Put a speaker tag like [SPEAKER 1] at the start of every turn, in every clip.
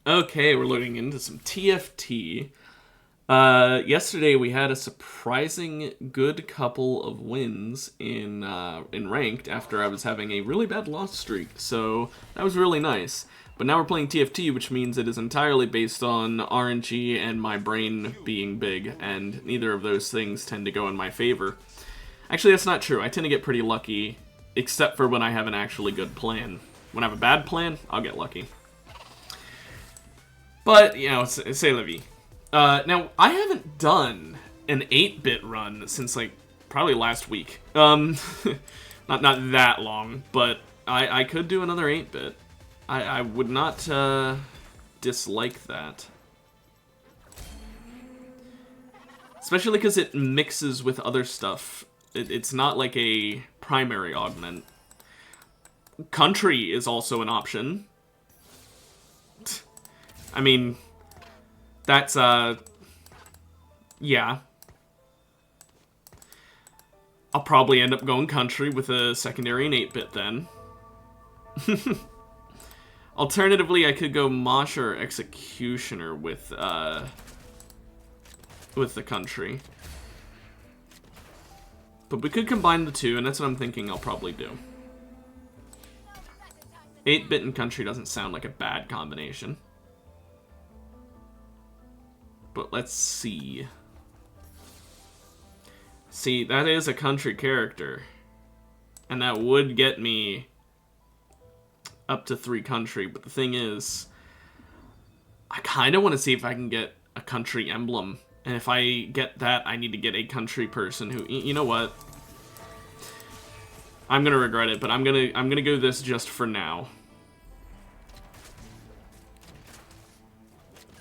[SPEAKER 1] Okay, we're looking into some TFT. Yesterday we had a surprising good couple of wins in ranked after I was having a really bad loss streak, so that was really nice. But now we're playing TFT, which means it is entirely based on RNG and my brain being big, and neither of those things tend to go in my favor. Actually, that's not true. I tend to get pretty lucky, except for when I have an actually good plan. When I have a bad plan, I'll get lucky. But, you know, c'est la vie. Now, I haven't done an 8-bit run since, like, probably last week. Not that long, but I could do another 8-bit. I would not dislike that. Especially because it mixes with other stuff. It's not like a primary augment. Country is also an option. I mean, that's, yeah. I'll probably end up going country with a secondary and 8-bit then. Alternatively, I could go Mosh or Executioner with the country. But we could combine the two, and that's what I'm thinking I'll probably do. 8-bit and country doesn't sound like a bad combination. But let's see. See, that is a country character. And that would get me up to 3 country. But the thing is, I kind of want to see if I can get a country emblem. And if I get that, I need to get a country person who... You know what? I'm going to regret it, but I'm gonna go this just for now.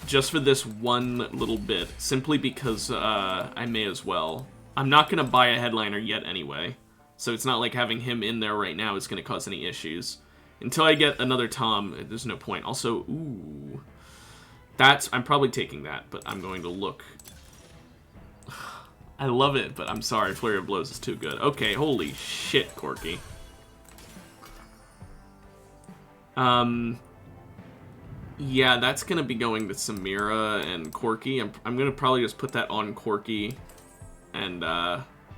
[SPEAKER 1] Just for this one little bit, simply because I may as well. I'm not going to buy a headliner yet anyway, so it's not like having him in there right now is going to cause any issues. Until I get another Tom, there's no point. Also, ooh, I'm probably taking that, but I'm going to look. I love it, but I'm sorry, Flurry of Blows is too good. Okay, holy shit, Corky. Yeah, that's going to be going to Samira and Corky. I'm going to probably just put that on Corky and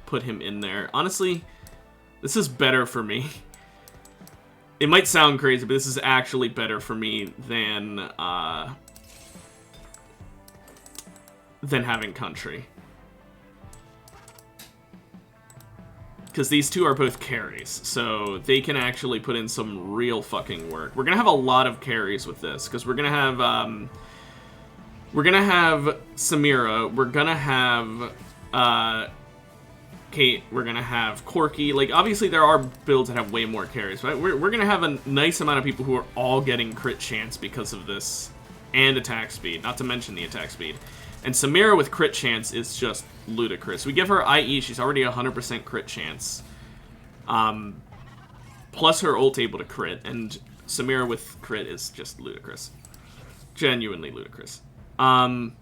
[SPEAKER 1] put him in there. Honestly, this is better for me. It might sound crazy, but this is actually better for me than having country. Because these two are both carries, so they can actually put in some real fucking work. We're gonna have a lot of carries with this, because we're gonna have Samira, we're gonna have Kate, we're gonna have Corky. Like, obviously there are builds that have way more carries, but we're gonna have a nice amount of people who are all getting crit chance because of this, and attack speed, not to mention the attack speed. And Samira with crit chance is just ludicrous. We give her IE, she's already 100% crit chance. Plus her ult able to crit, and Samira with crit is just ludicrous. Genuinely ludicrous. I'm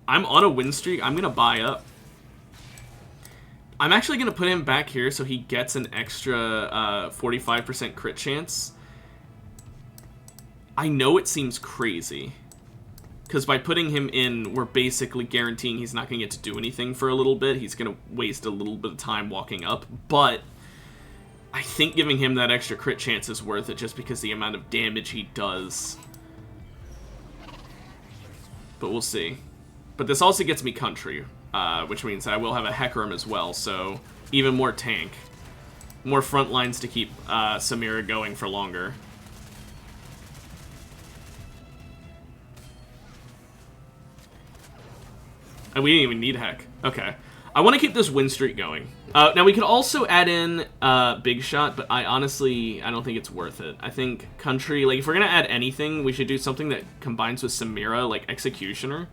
[SPEAKER 1] on a win streak, I'm gonna buy up. I'm actually gonna put him back here so he gets an extra 45% crit chance. I know it seems crazy, because by putting him in, we're basically guaranteeing he's not going to get to do anything for a little bit. He's going to waste a little bit of time walking up. But I think giving him that extra crit chance is worth it just because the amount of damage he does. But we'll see. But this also gets me country, which means I will have a Hecarim as well. So even more tank. More front lines to keep Samira going for longer. And we didn't even need Heck. Okay. I want to keep this win streak going. Now, we could also add in Big Shot, but I don't think it's worth it. I think Country, like, if we're going to add anything, we should do something that combines with Samira, like Executioner.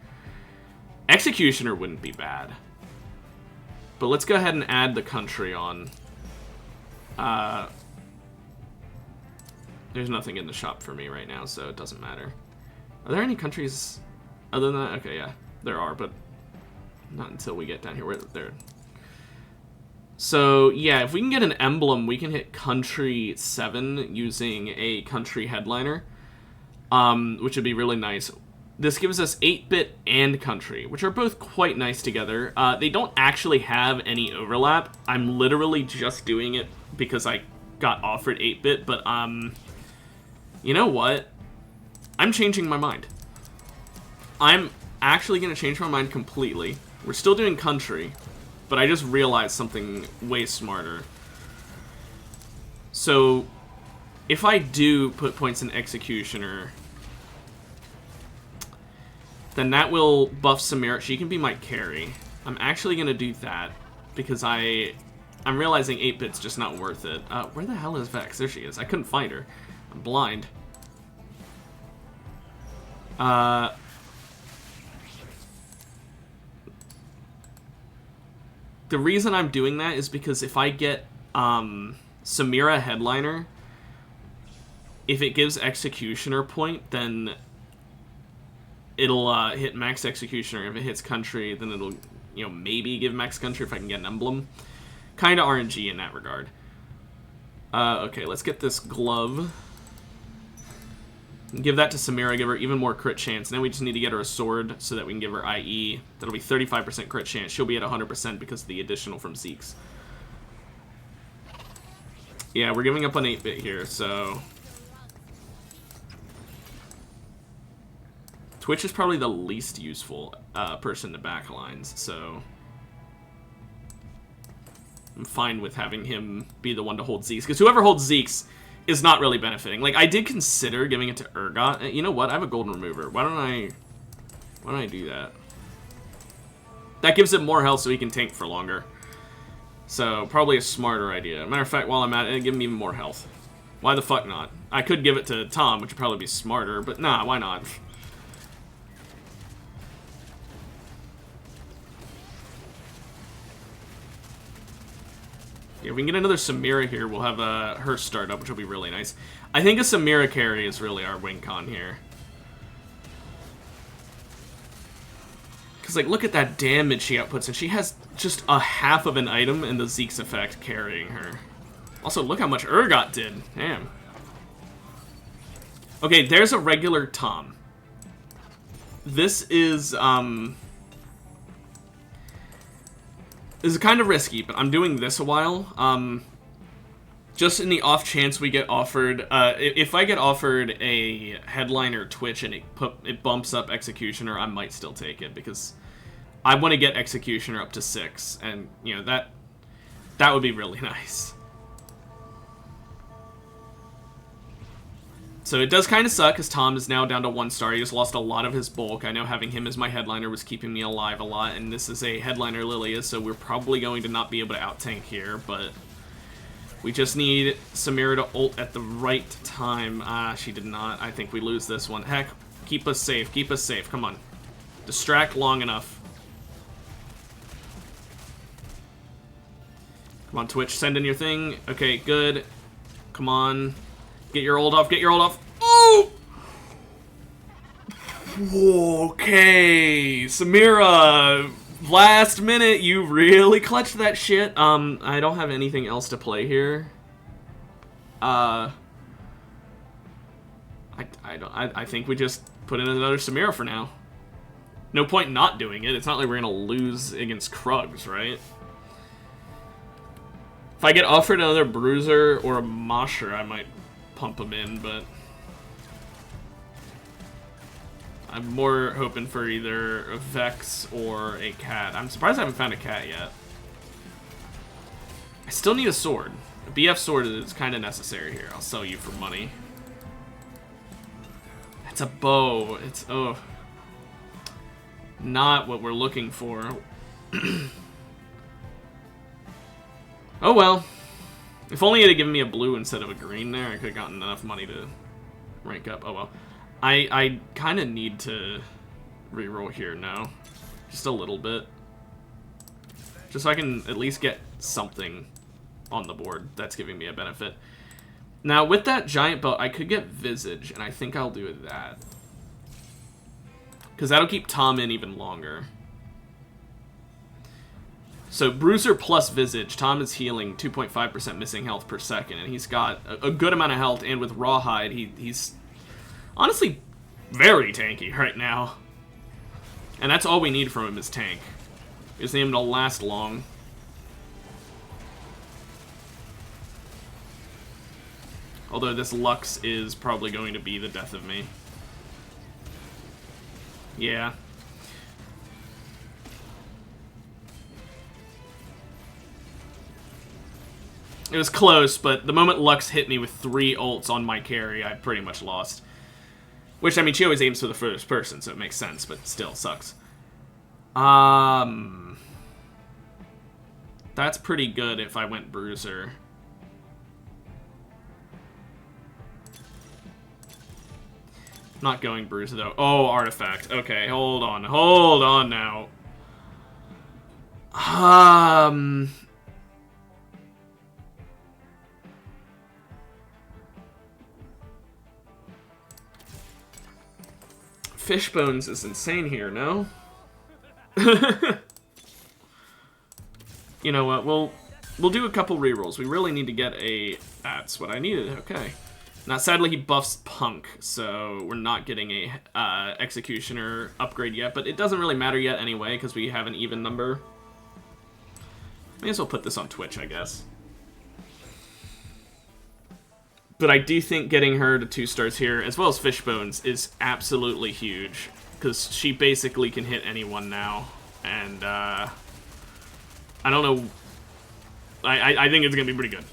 [SPEAKER 1] Executioner wouldn't be bad. But let's go ahead and add the Country on. There's nothing in the shop for me right now, so it doesn't matter. Are there any countries other than that? Okay, yeah, there are, but not until we get down here. Where there. So yeah, if we can get an emblem, we can hit country 7 using a country headliner. which would be really nice. This gives us 8-bit and country, which are both quite nice together. They don't actually have any overlap. I'm literally just doing it because I got offered 8-bit, but you know what? I'm changing my mind. I'm actually going to change my mind completely. We're still doing country, but I just realized something way smarter. So, if I do put points in Executioner, then that will buff Samira. She can be my carry. I'm actually going to do that because I'm realizing 8-bit's just not worth it. Where the hell is Vex? There she is. I couldn't find her. I'm blind. The reason I'm doing that is because if I get Samira Headliner, if it gives Executioner point, then it'll hit max Executioner. If it hits country, then it'll, you know, maybe give max country if I can get an emblem. Kind of RNG in that regard. Okay, let's get this glove. Give that to Samira, give her even more crit chance. Now we just need to get her a sword so that we can give her IE. That'll be 35% crit chance. She'll be at 100% because of the additional from Zeke's. Yeah, we're giving up on 8-bit here, so... Twitch is probably the least useful person to backlines, so... I'm fine with having him be the one to hold Zeke's, because whoever holds Zeke's is not really benefiting. Like, I did consider giving it to Urgot. You know what? I have a golden remover. Why don't I do that? That gives him more health so he can tank for longer. So, probably a smarter idea. Matter of fact, while I'm at it, give him even more health. Why the fuck not? I could give it to Tom, which would probably be smarter, but nah, why not? Yeah, if we can get another Samira here, we'll have her start up, which will be really nice. I think a Samira carry is really our win con here. Because, like, look at that damage she outputs, and she has just a half of an item in the Zeke's effect carrying her. Also, look how much Urgot did. Damn. Okay, there's a regular Tom. This is, This is kind of risky, but I'm doing this a while. Just in the off chance we get offered... if I get offered a Headliner Twitch and it bumps up Executioner, I might still take it, because I want to get Executioner up to 6, and, you know, that would be really nice. So it does kind of suck, because Tom is now down to 1 star. He just lost a lot of his bulk. I know having him as my headliner was keeping me alive a lot, and this is a headliner Lilia, so we're probably going to not be able to out-tank here, but we just need Samira to ult at the right time. She did not. I think we lose this one. Heck, keep us safe. Keep us safe. Come on. Distract long enough. Come on, Twitch. Send in your thing. Okay, good. Come on. Get your ult off, get your ult off. Oh! Okay, Samira, last minute, you really clutched that shit. I don't have anything else to play here. I think we just put in another Samira for now. No point not doing it. It's not like we're gonna lose against Krugs, right? If I get offered another Bruiser or a Mosher, I might pump him in, but I'm more hoping for either a Vex or a cat. I'm surprised I haven't found a cat yet. I still need a sword. A BF sword is kind of necessary here. I'll sell you for money. It's a bow. It's, oh, not what we're looking for. Oh well. If only it had given me a blue instead of a green there, I could have gotten enough money to rank up. Oh well. I kind of need to reroll here now. Just a little bit. Just so I can at least get something on the board that's giving me a benefit. Now, with that giant belt, I could get Visage, and I think I'll do that. Because that'll keep Tom in even longer. So, Bruiser plus Visage, Tom is healing 2.5% missing health per second, and he's got a good amount of health, and with Rawhide, he's honestly very tanky right now. And that's all we need from him is tank. We just need him to last long. Although this Lux is probably going to be the death of me. Yeah. It was close, but the moment Lux hit me with 3 ults on my carry, I pretty much lost. Which, I mean, she always aims for the first person, so it makes sense, but still sucks. That's pretty good if I went Bruiser. Not going Bruiser, though. Oh, Artifact. Okay, hold on. Hold on now. Fishbones is insane here, no? You know what, we'll do a couple rerolls. We really need to get a... That's what I needed, okay. Now, sadly, he buffs Punk, so we're not getting a Executioner upgrade yet, but it doesn't really matter yet anyway, because we have an even number. May as well put this on Twitch, I guess. But I do think getting her to 2 stars here, as well as Fishbones, is absolutely huge. Because she basically can hit anyone now. And, I don't know... I think it's going to be pretty good.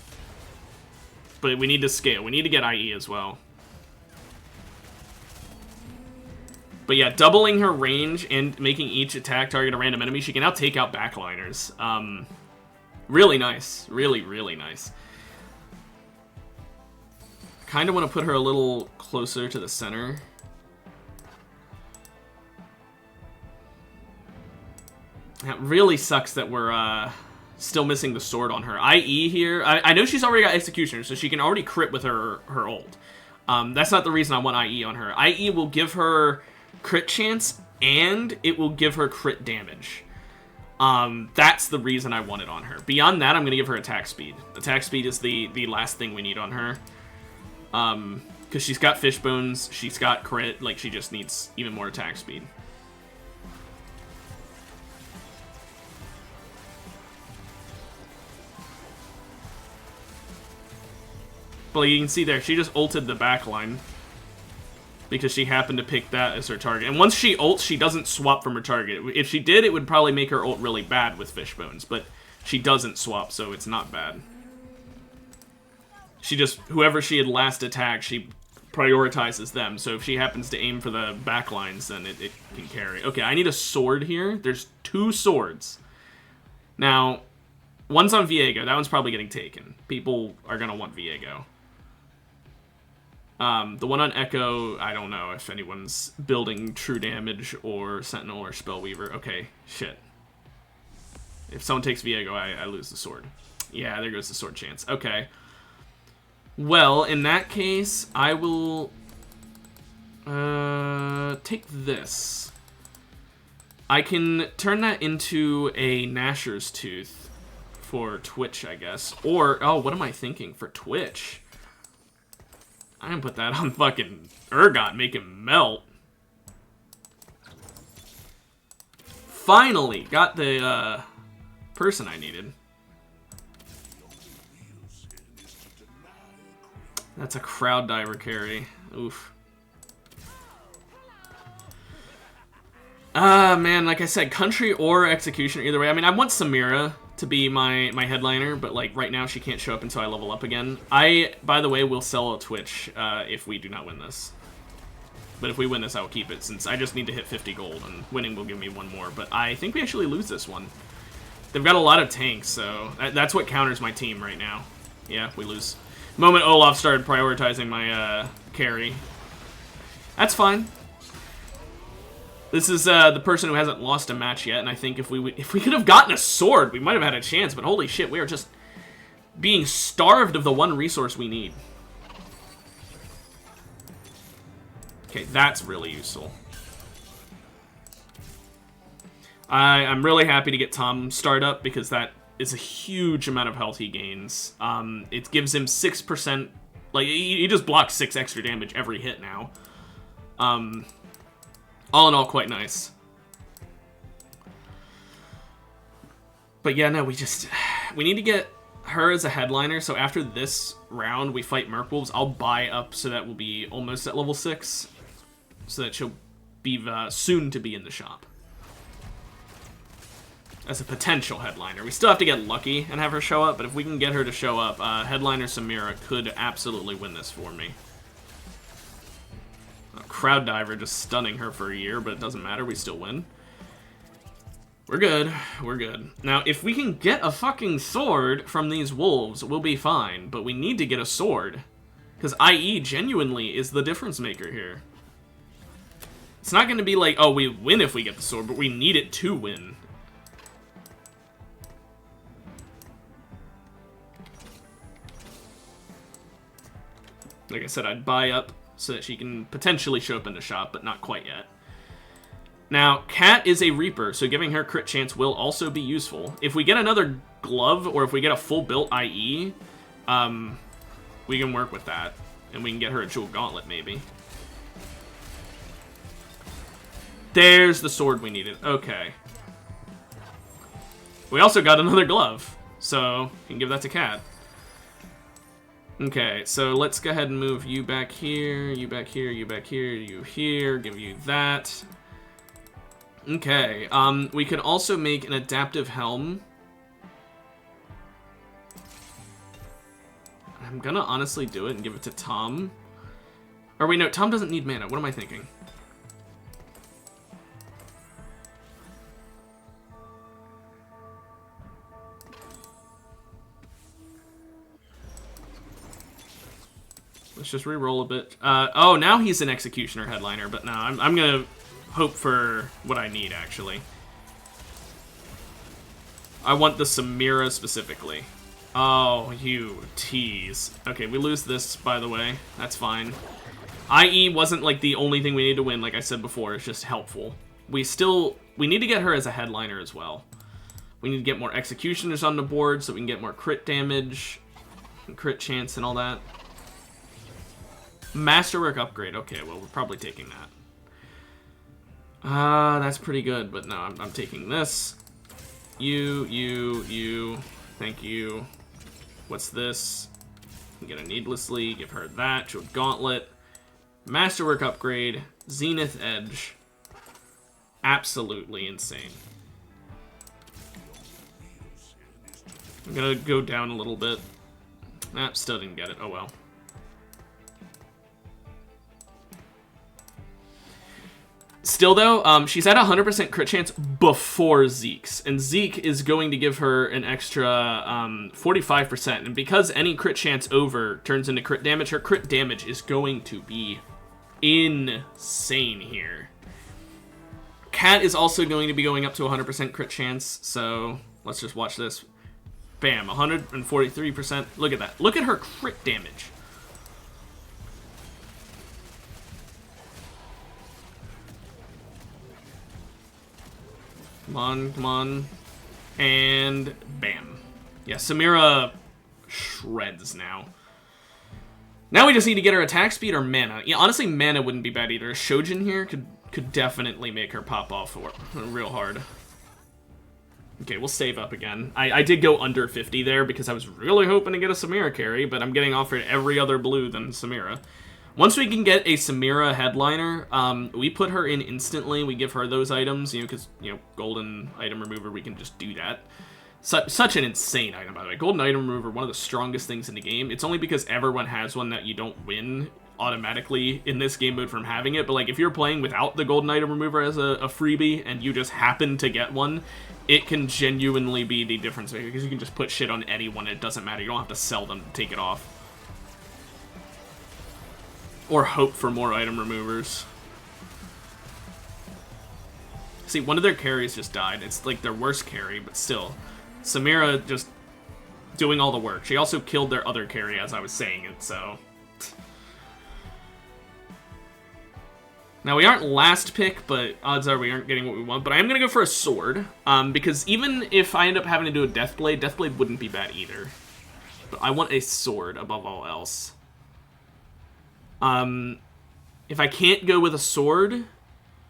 [SPEAKER 1] But we need to scale. We need to get IE as well. But yeah, doubling her range and making each attack target a random enemy, she can now take out backliners. Really nice. Really, really nice. Kind of want to put her a little closer to the center. That really sucks that we're still missing the sword on her. IE here, I know she's already got Executioner, so she can already crit with her ult. That's not the reason I want IE on her. IE will give her crit chance, and it will give her crit damage. That's the reason I want it on her. Beyond that, I'm going to give her attack speed. Attack speed is the last thing we need on her. Because she's got Fishbones, she's got crit, like, she just needs even more attack speed. Well, you can see there, she just ulted the backline. Because she happened to pick that as her target. And once she ults, she doesn't swap from her target. If she did, it would probably make her ult really bad with Fishbones. But she doesn't swap, so it's not bad. She just, whoever she had last attacked, she prioritizes them. So if she happens to aim for the backlines, then it can carry. Okay, I need a sword here. There's 2 swords. Now, one's on Viego. That one's probably getting taken. People are going to want Viego. The one on Echo, I don't know if anyone's building True Damage or Sentinel or Spellweaver. Okay, shit. If someone takes Viego, I lose the sword. Yeah, there goes the sword chance. Okay. Well, in that case, I will take this. I can turn that into a Gnasher's Tooth for Twitch, I guess. Or, oh, what am I thinking? For Twitch? I can put that on fucking Urgot, make him melt. Finally, got the person I needed. That's a crowd diver carry. Oof. Man, like I said, country or executioner, either way. I mean, I want Samira to be my headliner, but like right now she can't show up until I level up again. I, by the way, will sell a Twitch if we do not win this. But if we win this, I will keep it, since I just need to hit 50 gold, and winning will give me 1 more. But I think we actually lose this one. They've got a lot of tanks, so that's what counters my team right now. Yeah, we lose. The moment Olaf started prioritizing my carry. That's fine. This is the person who hasn't lost a match yet, and I think if we could have gotten a sword, we might have had a chance, but holy shit, we are just being starved of the one resource we need. Okay, that's really useful. I'm really happy to get Tom start up, because that is a huge amount of health he gains. It gives him 6%, like, he just blocks 6 extra damage every hit now. All in all, quite nice. But yeah, no, we need to get her as a headliner, so after this round we fight Merkwolves, I'll buy up so that we'll be almost at level 6, so that she'll be soon to be in the shop. As a potential headliner. We still have to get lucky and have her show up, but if we can get her to show up, headliner Samira could absolutely win this for me. Crowd Diver just stunning her for a year, but it doesn't matter, we still win. We're good. We're good. Now, if we can get a fucking sword from these wolves, we'll be fine. But we need to get a sword. Because IE genuinely is the difference maker here. It's not going to be like, oh, we win if we get the sword, but we need it to win. Like I said, I'd buy up so that she can potentially show up in the shop, but not quite yet. Now, Cat is a Reaper, so giving her crit chance will also be useful. If we get another glove, or if we get a full-built IE, we can work with that. And we can get her a Jewel Gauntlet, maybe. There's the sword we needed. Okay. We also got another glove, so you can give that to Cat. Okay, so let's go ahead and move you back here, you back here, you back here, you here, give you that. Okay, we could also make an adaptive helm. I'm gonna honestly do it and give it to Tom. Or wait, no, Tom doesn't need mana. What am I thinking? Let's just re-roll a bit. Oh, now he's an Executioner headliner, but no, I'm gonna hope for what I need, actually. I want the Samira specifically. Oh, you tease. Okay, we lose this, by the way. That's fine. IE wasn't, like, the only thing we need to win, like I said before. It's just helpful. We need to get her as a headliner as well. We need to get more Executioners on the board so we can get more crit damage, and crit chance and all that. Masterwork upgrade. Okay, well, we're probably taking that. That's pretty good, but no, I'm taking this. You. Thank you. What's this? I'm gonna needlessly give her that. Jewel Gauntlet. Masterwork upgrade. Zenith Edge. Absolutely insane. I'm gonna go down a little bit. Still didn't get it. Oh well. Still, though, she's at 100% crit chance before Zeke's, and Zeke is going to give her an extra 45%, and because any crit chance over turns into crit damage, her crit damage is going to be insane here. Cat is also going to be going up to 100% crit chance, so let's just watch this. Bam, 143%. Look at that. Look at her crit damage. Come on, come on. And bam. Yeah, Samira shreds now. Now we just need to get her attack speed or mana. Yeah, honestly, mana wouldn't be bad either. Shojin here could definitely make her pop off real hard. Okay, we'll save up again. I did go under 50 there because I was really hoping to get a Samira carry, but I'm getting offered every other blue than Samira. Once we can get a Samira headliner, we put her in instantly. We give her those items, because, golden item remover, we can just do that. Such an insane item, by the way. Golden item remover, one of the strongest things in the game. It's only because everyone has one that you don't win automatically in this game mode from having it. But, like, if you're playing without the golden item remover as a freebie and you just happen to get one, it can genuinely be the difference maker because you can just put shit on anyone. It doesn't matter. You don't have to sell them to take it off. Or hope for more item removers. See, one of their carries just died. It's like their worst carry, but still. Samira just doing all the work. She also killed their other carry as I was saying it, so. Now, we aren't last pick, but odds are we aren't getting what we want. But I am going to go for a sword, because even if I end up having to do a Deathblade wouldn't be bad either. But I want a sword above all else. If I can't go with a sword,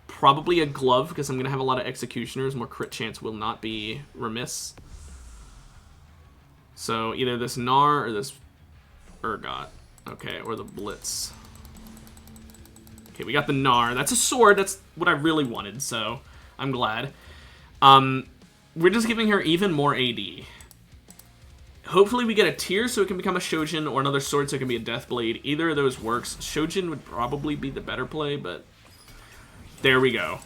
[SPEAKER 1] probably a glove, because I'm going to have a lot of executioners. More crit chance will not be remiss. So either this Gnar or this Urgot. Okay, or the Blitz. Okay, we got the Gnar. That's a sword. That's what I really wanted, so I'm glad. We're just giving her even more AD. Hopefully we get a tier so it can become a Shojin, or another sword so it can be a Deathblade. Either of those works. Shojin would probably be the better play, but there we go.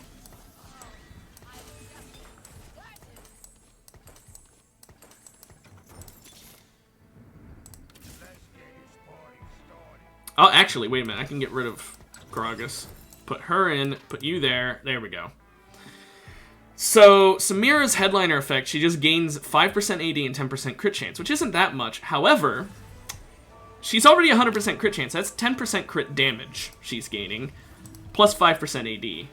[SPEAKER 1] Oh, actually, wait a minute. I can get rid of Gragas. Put her in, put you there. There we go. So, Samira's headliner effect, she just gains 5% AD and 10% crit chance, which isn't that much. However, she's already 100% crit chance. That's 10% crit damage she's gaining, plus 5% AD.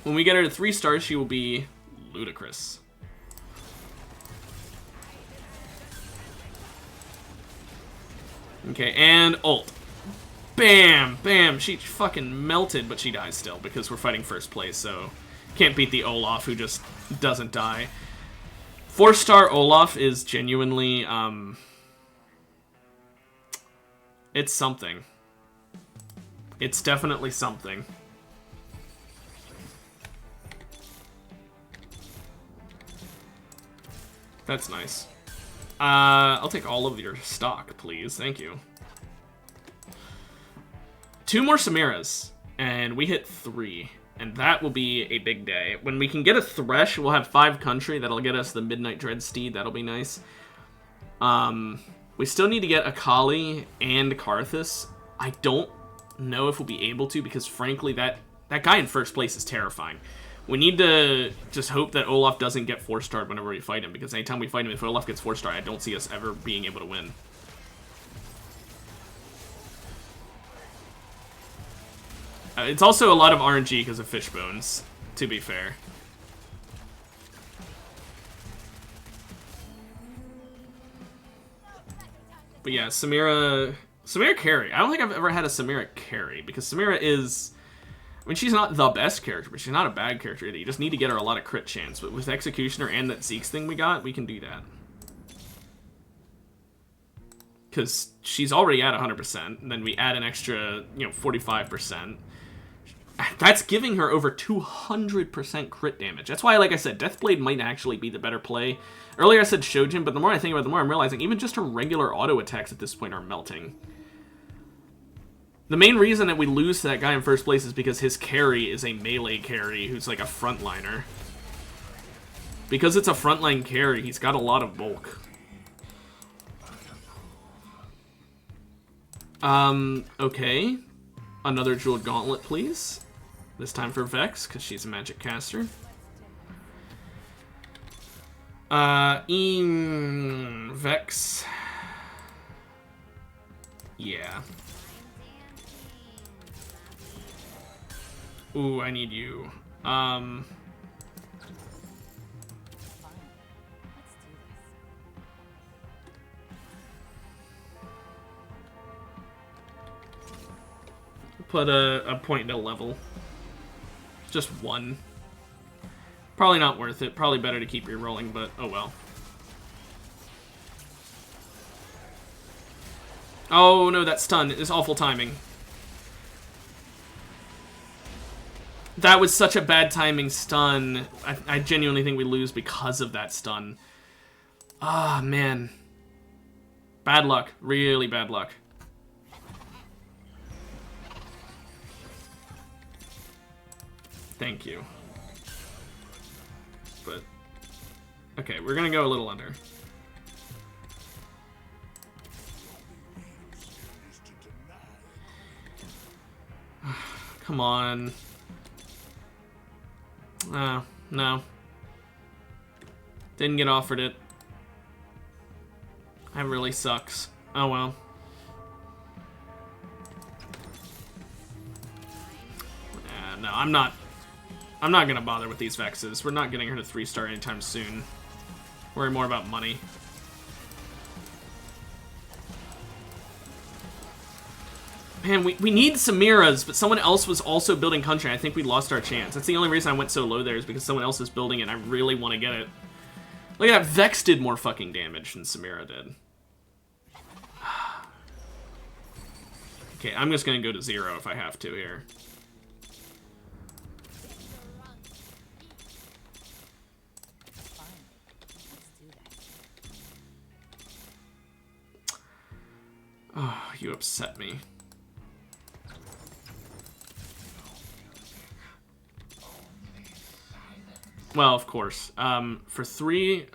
[SPEAKER 1] When we get her to 3 stars, she will be ludicrous. Okay, and ult. Bam! Bam! She fucking melted, but she dies still, because we're fighting first place, so can't beat the Olaf, who just doesn't die. 4-star Olaf is genuinely, it's something. It's definitely something. That's nice. I'll take all of your stock, please. Thank you. 2 more Samiras, and we hit 3. And that will be a big day. When we can get a Thresh, we'll have 5 country. That'll get us the Midnight Dread Steed. That'll be nice. We still need to get Akali and Karthus. I don't know if we'll be able to, because frankly, that guy in first place is terrifying. We need to just hope that Olaf doesn't get 4-starred whenever we fight him, because anytime we fight him, if Olaf gets 4-starred, I don't see us ever being able to win. It's also a lot of RNG because of Fishbones, to be fair. But yeah, Samira carry. I don't think I've ever had a Samira carry, because Samira is... I mean, she's not the best character, but she's not a bad character either. You just need to get her a lot of crit chance. But with Executioner and that Zeke's thing we got, we can do that. Because she's already at 100%, and then we add an extra, 45%. That's giving her over 200% crit damage. That's why, like I said, Deathblade might actually be the better play. Earlier I said Shojin, but the more I think about it, the more I'm realizing even just her regular auto attacks at this point are melting. The main reason that we lose to that guy in first place is because his carry is a melee carry who's like a frontliner. Because it's a frontline carry, he's got a lot of bulk. Okay. Another Jeweled Gauntlet, please. This time for Vex, because she's a magic caster. Vex. Yeah. Ooh, I need you. Put a point to level. Just 1. Probably not worth it. Probably better to keep rerolling, but oh well. Oh no, that stun is awful timing. That was such a bad timing stun. I genuinely think we lose because of that stun. Ah, man. Bad luck. Really bad luck. Thank you. But, okay, we're gonna go a little under. Come on. No. Didn't get offered it. That really sucks. Oh well. No, I'm not gonna bother with these Vexes. We're not getting her to 3-star anytime soon. Worry more about money. Man, we need Samiras, but someone else was also building country. I think we lost our chance. That's the only reason I went so low there, is because someone else is building it and I really want to get it. Look at that, Vex did more fucking damage than Samira did. Okay, I'm just gonna go to 0 if I have to here. Oh, you upset me. Well, of course. For 3,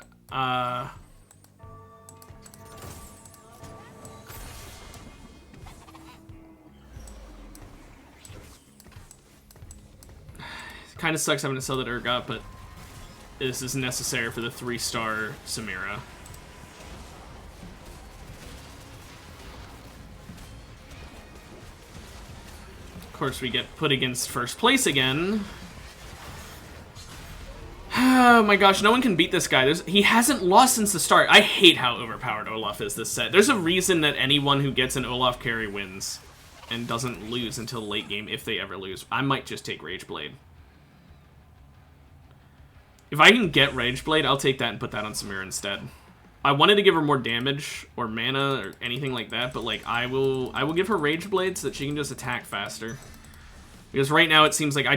[SPEAKER 1] kind of sucks having to sell that Urgot, but this is necessary for the 3-star Samira. Of course, we get put against first place again. Oh my gosh, no one can beat this guy. He hasn't lost since the start. I hate how overpowered Olaf is this set. There's a reason that anyone who gets an Olaf carry wins and doesn't lose until the late game, if they ever lose. I might just take Rageblade. If I can get Rageblade, I'll take that and put that on Samira instead. I wanted to give her more damage or mana or anything like that, but like I will give her Rageblade so that she can just attack faster. Because right now it seems like I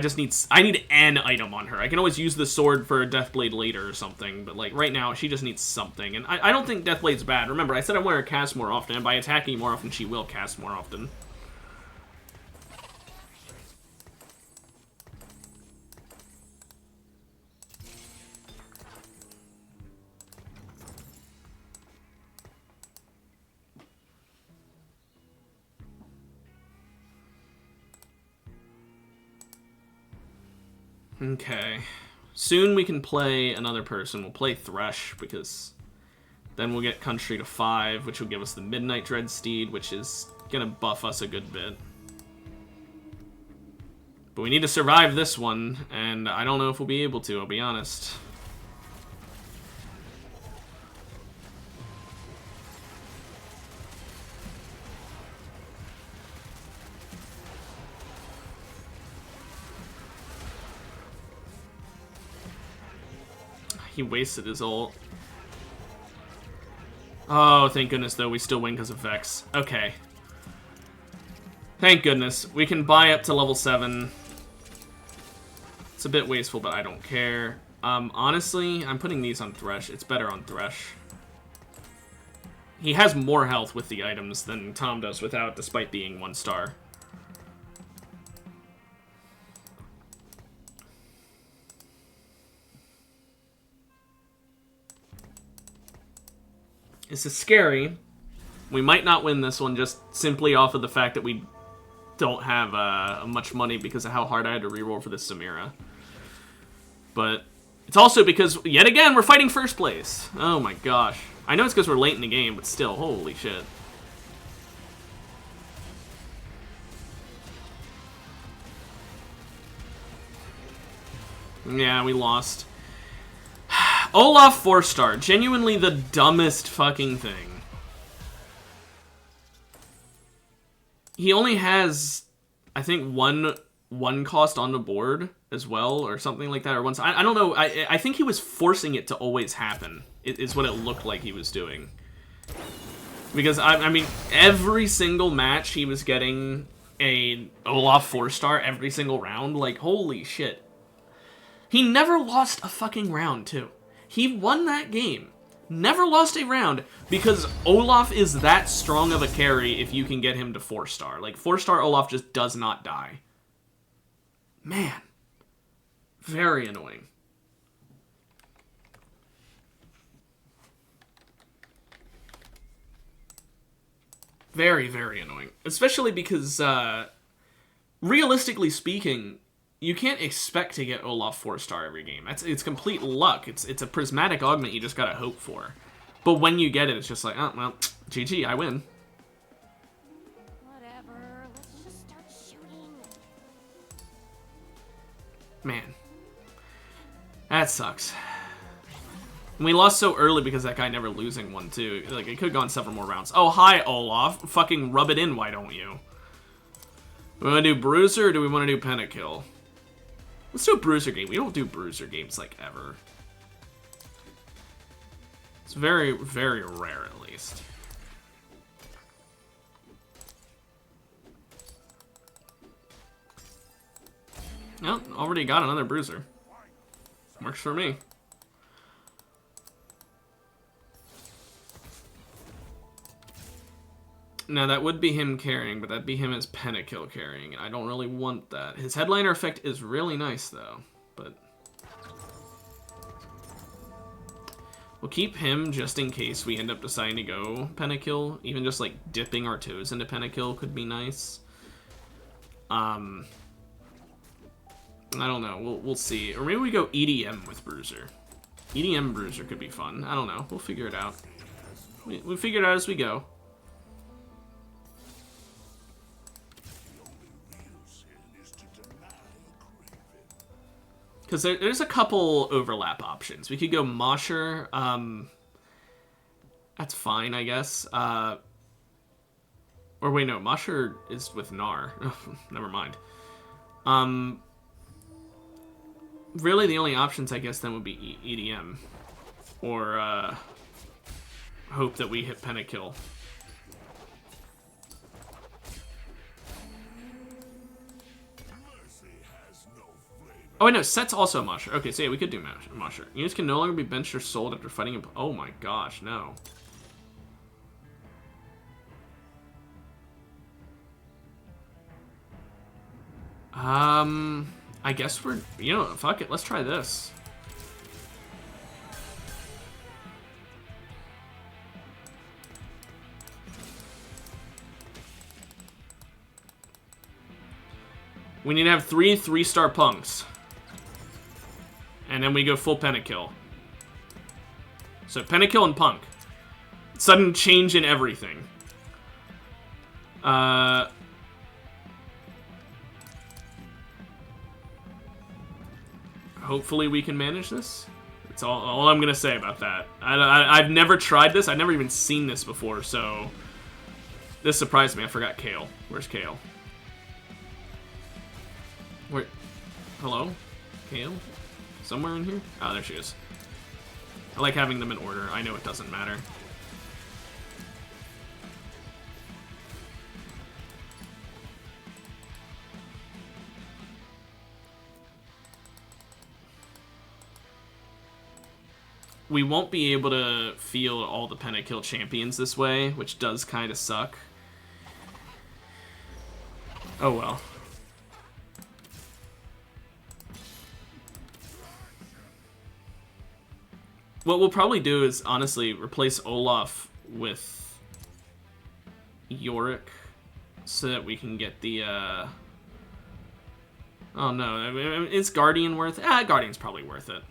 [SPEAKER 1] need an item on her. I can always use the sword for a Deathblade later or something, but like right now she just needs something. And I don't think Deathblade's bad. Remember, I said I want her to cast more often, and by attacking more often, she will cast more often. Okay. Soon we can play another person. We'll play Thresh, because then we'll get Country to 5, which will give us the Midnight Dread Steed, which is gonna buff us a good bit. But we need to survive this one, and I don't know if we'll be able to, I'll be honest. He wasted his ult. Oh, thank goodness, though. We still win because of Vex. Okay. Thank goodness. We can buy up to level 7. It's a bit wasteful, but I don't care. Honestly, I'm putting these on Thresh. It's better on Thresh. He has more health with the items than Tom does without, despite being 1-star. This is scary. We might not win this one just simply off of the fact that we don't have much money because of how hard I had to reroll for this Samira. But it's also because, yet again, we're fighting first place. Oh my gosh. I know it's because we're late in the game, but still, holy shit. Yeah, we lost. Olaf 4-star. Genuinely the dumbest fucking thing. He only has, I think, one cost on the board as well, or something like that. Or once I don't know. I think he was forcing it to always happen. Is what it looked like he was doing. Because I mean, every single match he was getting a Olaf 4-star every single round. Like, holy shit. He never lost a fucking round too. He won that game. Never lost a round because Olaf is that strong of a carry if you can get him to 4-star. Like, 4-star Olaf just does not die. Man. Very annoying. Very, very annoying. Especially because, realistically speaking, you can't expect to get Olaf 4-star every game. It's complete luck. It's a prismatic augment you just gotta hope for. But when you get it, it's just like, oh, well, GG, I win.
[SPEAKER 2] Whatever, let's just start shooting.
[SPEAKER 1] Man. That sucks. And we lost so early because that guy never losing one, too. Like, it could have gone several more rounds. Oh, hi, Olaf. Fucking rub it in, why don't you? We want to do Bruiser or do we want to do Pentakill? Let's do a Bruiser game. We don't do Bruiser games like ever. It's very, very rare at least. Nope, already got another Bruiser. Works for me. Now that would be him carrying, but that'd be him as Pentakill carrying, and I don't really want that. His headliner effect is really nice though, but we'll keep him just in case we end up deciding to go Pentakill. Even just like dipping our toes into Pentakill could be nice. I don't know. We'll see. Or maybe we go EDM with Bruiser. EDM Bruiser could be fun. I don't know. We'll figure it out. We'll figure it out as we go. Because there's a couple overlap options. We could go Mosher. That's fine, I guess. Or wait, no. Mosher is with Gnar. Never mind. Really, the only options, I guess, then would be EDM. Or hope that we hit Pentakill. Oh, wait, no, Set's also a Mosher. Okay, so yeah, we could do Mosher. Units can no longer be benched or sold after fighting him. Oh my gosh, no. I guess we're, you know, fuck it, let's try this. We need to have 3 3-star punks. And then we go full Pentakill. So Pentakill and Punk. Sudden change in everything. Hopefully we can manage this. That's all I'm gonna say about that. I've never tried this. I've never even seen this before, so this surprised me. I forgot Kale. Where's Kale? Where? Hello? Kale? Somewhere in here? Oh, there she is. I like having them in order. I know it doesn't matter. We won't be able to field all the Pentakill champions this way, which does kind of suck. Oh well. What we'll probably do is, honestly, replace Olaf with Yorick so that we can get the, Oh no, I mean, is Guardian worth it? Guardian's probably worth it.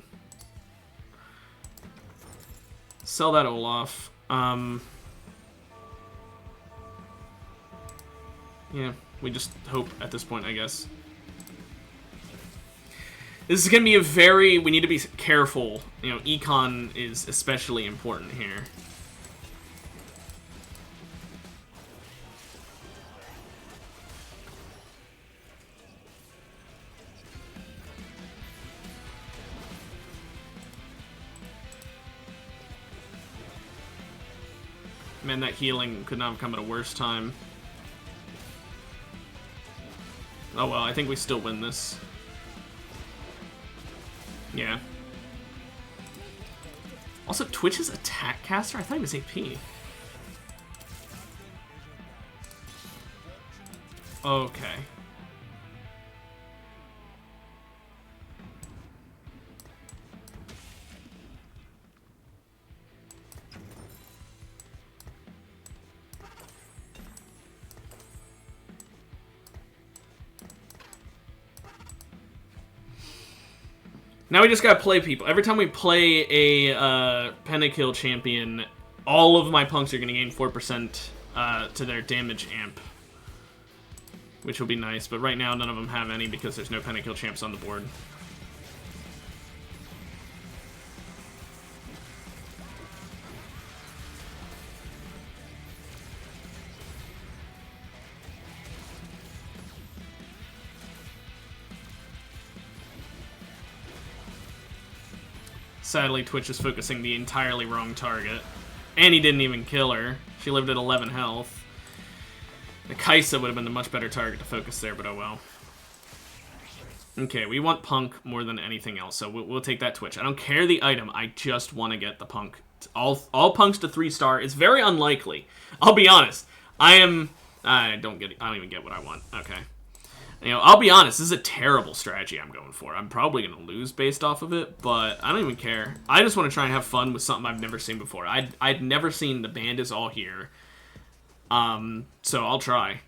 [SPEAKER 1] Sell that Olaf. Yeah, we just hope at this point, I guess. This is going to be a very... We need to be careful. You know, econ is especially important here. Man, that healing could not have come at a worse time. Oh well, I think we still win this. Yeah. Also, Twitch's attack caster? I thought he was AP. Okay. Now we just gotta play people. Every time we play a Pentakill champion, all of my punks are gonna gain 4% to their damage amp. Which will be nice, but right now none of them have any because there's no Pentakill champs on the board. Sadly, Twitch is focusing the entirely wrong target. And he didn't even kill her. She lived at 11 health. The Kaisa would have been the much better target to focus there, but oh well. Okay, we want Punk more than anything else, so we'll take that Twitch. I don't care the item, I just want to get the Punk. All Punks to 3-star. It's very unlikely. I'll be honest. I don't even get what I want. Okay. You know, I'll be honest, this is a terrible strategy I'm going for. I'm probably going to lose based off of it, but I don't even care. I just want to try and have fun with something I've never seen before. I'd never seen the band is all here. So I'll try.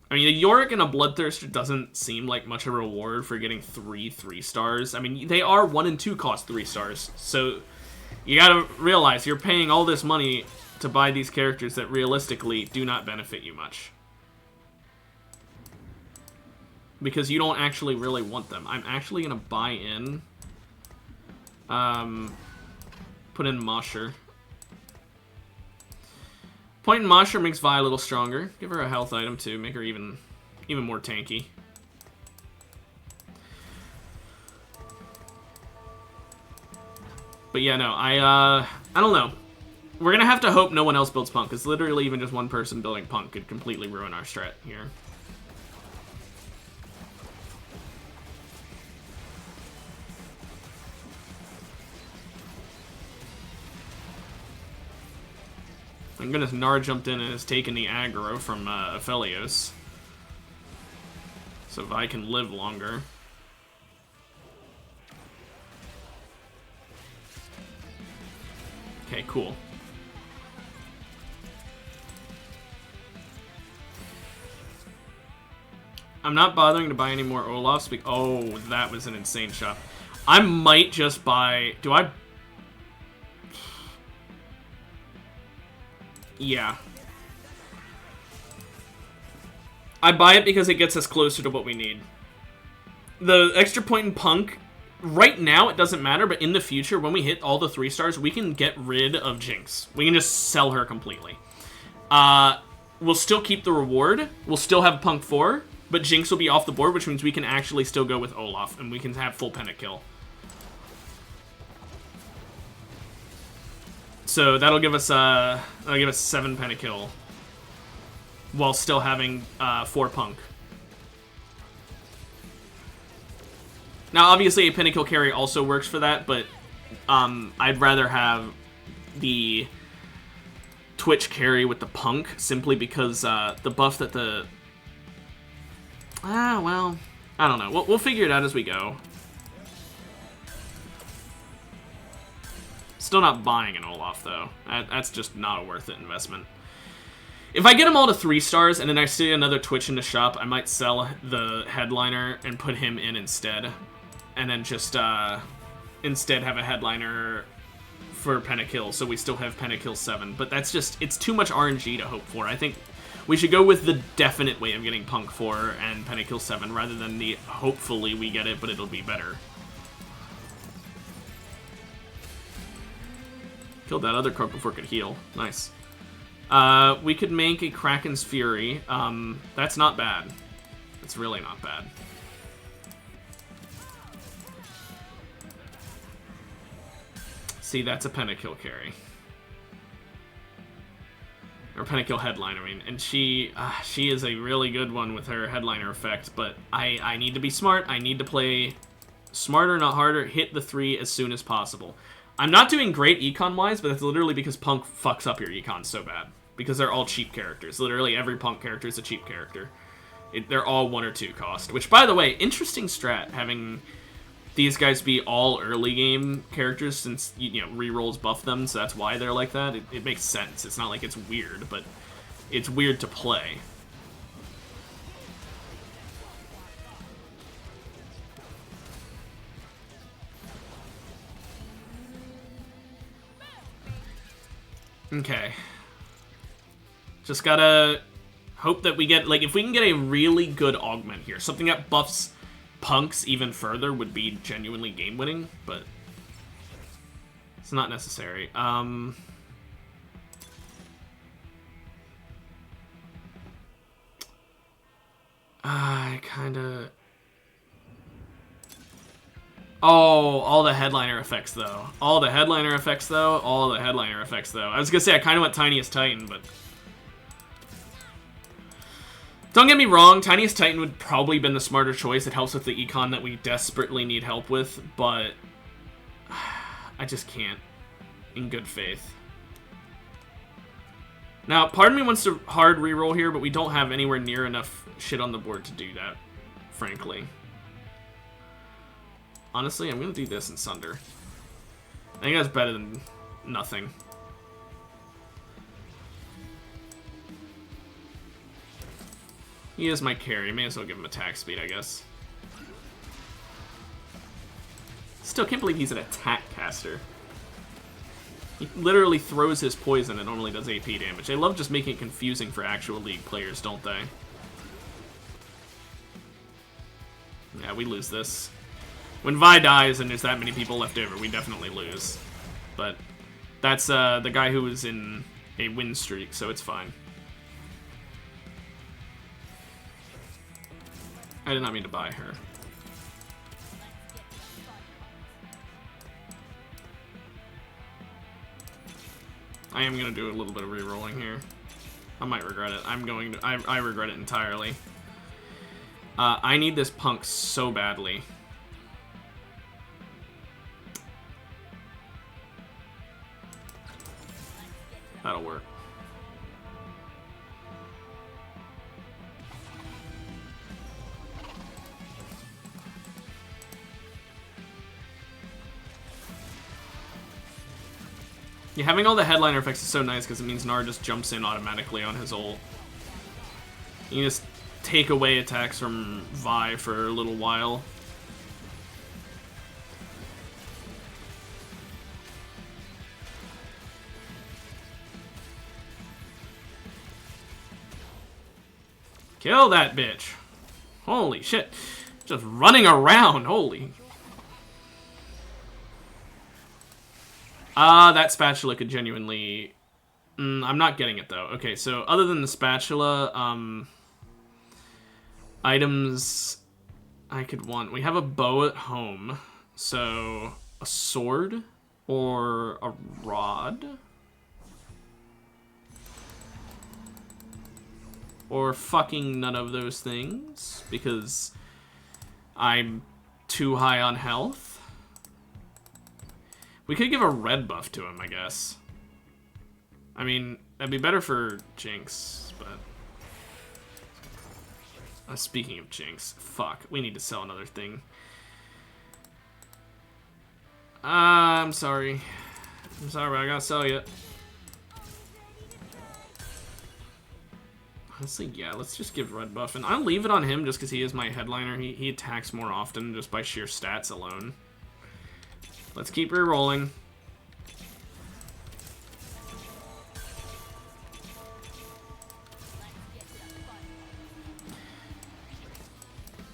[SPEAKER 1] I mean, a Yorick and a Bloodthirster doesn't seem like much of a reward for getting 3-3-stars. I mean, they are 1 and 2 cost 3 stars, so you gotta realize you're paying all this money to buy these characters that realistically do not benefit you much. Because you don't actually really want them. I'm actually gonna buy in. Put in Mosher. Point in Mosher makes Vi a little stronger. Give her a health item too, make her even more tanky. But yeah, no, I don't know. We're gonna have to hope no one else builds Punk, because literally even just one person building Punk could completely ruin our strat here. Thank goodness Gnar jumped in and has taken the aggro from Aphelios. So Vi can live longer. Okay, cool. I'm not bothering to buy any more Olafs. Oh, that was an insane shot. I might just buy... Do I... Yeah. I buy it because it gets us closer to what we need. The extra point in Punk, right now it doesn't matter, but in the future, when we hit all the 3-stars, we can get rid of Jinx. We can just sell her completely. We'll still keep the reward. We'll still have Punk 4, but Jinx will be off the board, which means we can actually still go with Olaf, and we can have full pentakill. So that'll give us 7 pentakill while still having 4 Punk. Now, obviously, a pentakill carry also works for that, but I'd rather have the Twitch carry with the Punk simply because the buff that the... well, I don't know. We'll figure it out as we go. Still not buying an Olaf, though. That's just not a worth it investment. If I get them all to 3-stars and then I see another Twitch in the shop, I might sell the headliner and put him in instead. And then just instead have a headliner for pentakill, so we still have pentakill 7. But that's just, it's too much RNG to hope for. I think we should go with the definite way of getting Punk 4 and pentakill 7 rather than the hopefully we get it, but it'll be better. Killed that other croak before it could heal. Nice. We could make a Kraken's Fury. That's not bad. It's really not bad. See, that's a pentakill carry. Or pentakill headliner, I mean. And she is a really good one with her headliner effect, but I need to be smart. I need to play smarter, not harder. Hit the 3 as soon as possible. I'm not doing great econ-wise, but that's literally because Punk fucks up your econ so bad. Because they're all cheap characters. Literally every Punk character is a cheap character. They're all 1 or 2 cost. Which, by the way, interesting strat, having these guys be all early game characters since, you know, rerolls buff them, so that's why they're like that. It makes sense. It's not like it's weird, but it's weird to play. Okay. Just gotta hope that we get, like, if we can get a really good augment here, something that buffs Punks even further would be genuinely game-winning, but it's not necessary. I kinda... Oh, all the headliner effects, though. All the headliner effects, though. All the headliner effects, though. I was gonna say, I kind of went Tiniest Titan, but... Don't get me wrong, Tiniest Titan would probably been the smarter choice. It helps with the econ that we desperately need help with, but... I just can't. In good faith. Now, part of me wants to hard reroll here, but we don't have anywhere near enough shit on the board to do that, frankly. Honestly, I'm going to do this in Sunder. I think that's better than nothing. He is my carry. May as well give him attack speed, I guess. Still, can't believe he's an attack caster. He literally throws his poison and only does AP damage. They love just making it confusing for actual League players, don't they? Yeah, we lose this. When Vi dies and there's that many people left over, we definitely lose. But that's the guy who was in a win streak, so it's fine. I did not mean to buy her. I am going to do a little bit of re-rolling here. I might regret it. I regret it entirely. I need this punk so badly. That'll work. Yeah, having all the headliner effects is so nice because it means Nar just jumps in automatically on his ult. You can just take away attacks from Vi for a little while. Kill that bitch. Holy shit. Just running around. Holy. That spatula could genuinely... I'm not getting it, though. Okay, so other than the spatula, items I could want... We have a bow at home, so a sword or a rod? Or fucking none of those things, because I'm too high on health. We could give a red buff to him, I guess. I mean, that'd be better for Jinx, but... speaking of Jinx, fuck, we need to sell another thing. I'm sorry. I'm sorry, but I gotta sell you. Honestly, yeah, let's just give red buff. And I'll leave it on him just because he is my headliner. He attacks more often just by sheer stats alone. Let's keep re-rolling.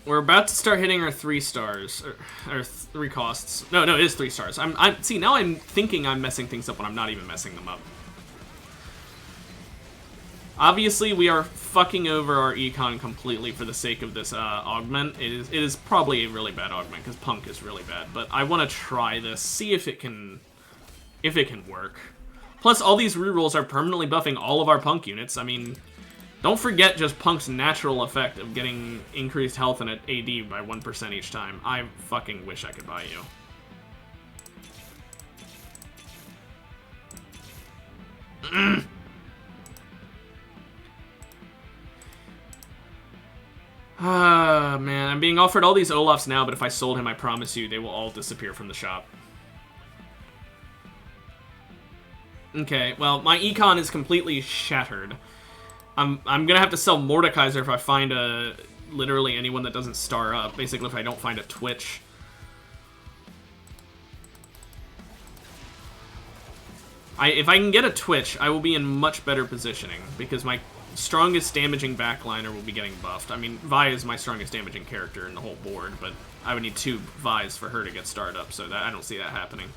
[SPEAKER 1] We're about to start hitting our 3 stars, or 3 costs. No, it is 3 stars. See, now I'm thinking I'm messing things up when I'm not even messing them up. Obviously, we are fucking over our econ completely for the sake of this augment. It is probably a really bad augment because punk is really bad. But I want to try this, see if it can work. Plus, all these rerolls are permanently buffing all of our punk units. I mean, don't forget just punk's natural effect of getting increased health and AD by 1% each time. I fucking wish I could buy you. Ah, man, I'm being offered all these Olafs now, but if I sold him, I promise you, they will all disappear from the shop. Okay, well, my econ is completely shattered. I'm gonna have to sell Mordekaiser if I find literally anyone that doesn't star up. Basically, if I don't find a Twitch. If I can get a Twitch, I will be in much better positioning, because my strongest damaging backliner will be getting buffed. I mean, Vi is my strongest damaging character in the whole board, but I would need 2 Vi's for her to get started up, so that I don't see that happening.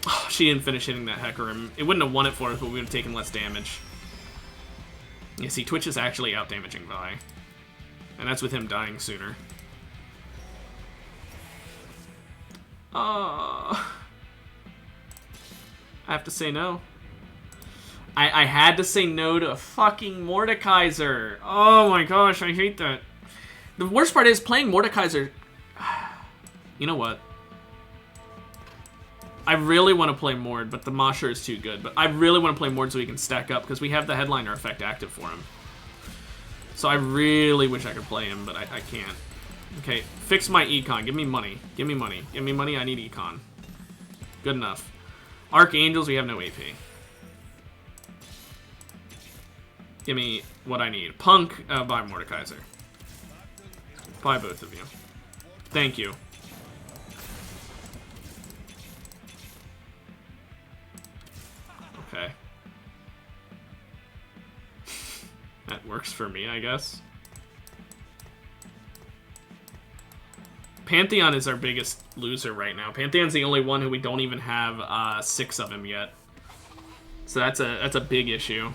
[SPEAKER 1] Oh, she didn't finish hitting that Hecarim. It wouldn't have won it for us, but we would have taken less damage. Yeah, see, Twitch is actually out-damaging Vi. And that's with him dying sooner. I have to say no. I had to say no to a fucking Mordekaiser. Oh my gosh, I hate that. The worst part is playing Mordekaiser. You know what? I really want to play Mord, but the Mosher is too good. But I really want to play Mord so we can stack up, because we have the Headliner effect active for him. So I really wish I could play him, but I can't. Okay, fix my econ. Give me money. Give me money. Give me money. I need econ. Good enough. Archangels, we have no AP. Give me what I need. Punk, buy Mordekaiser. Buy both of you. Thank you. Okay. That works for me, I guess. Pantheon is our biggest loser right now. Pantheon's the only one who we don't even have 6 of him yet. So that's a big issue.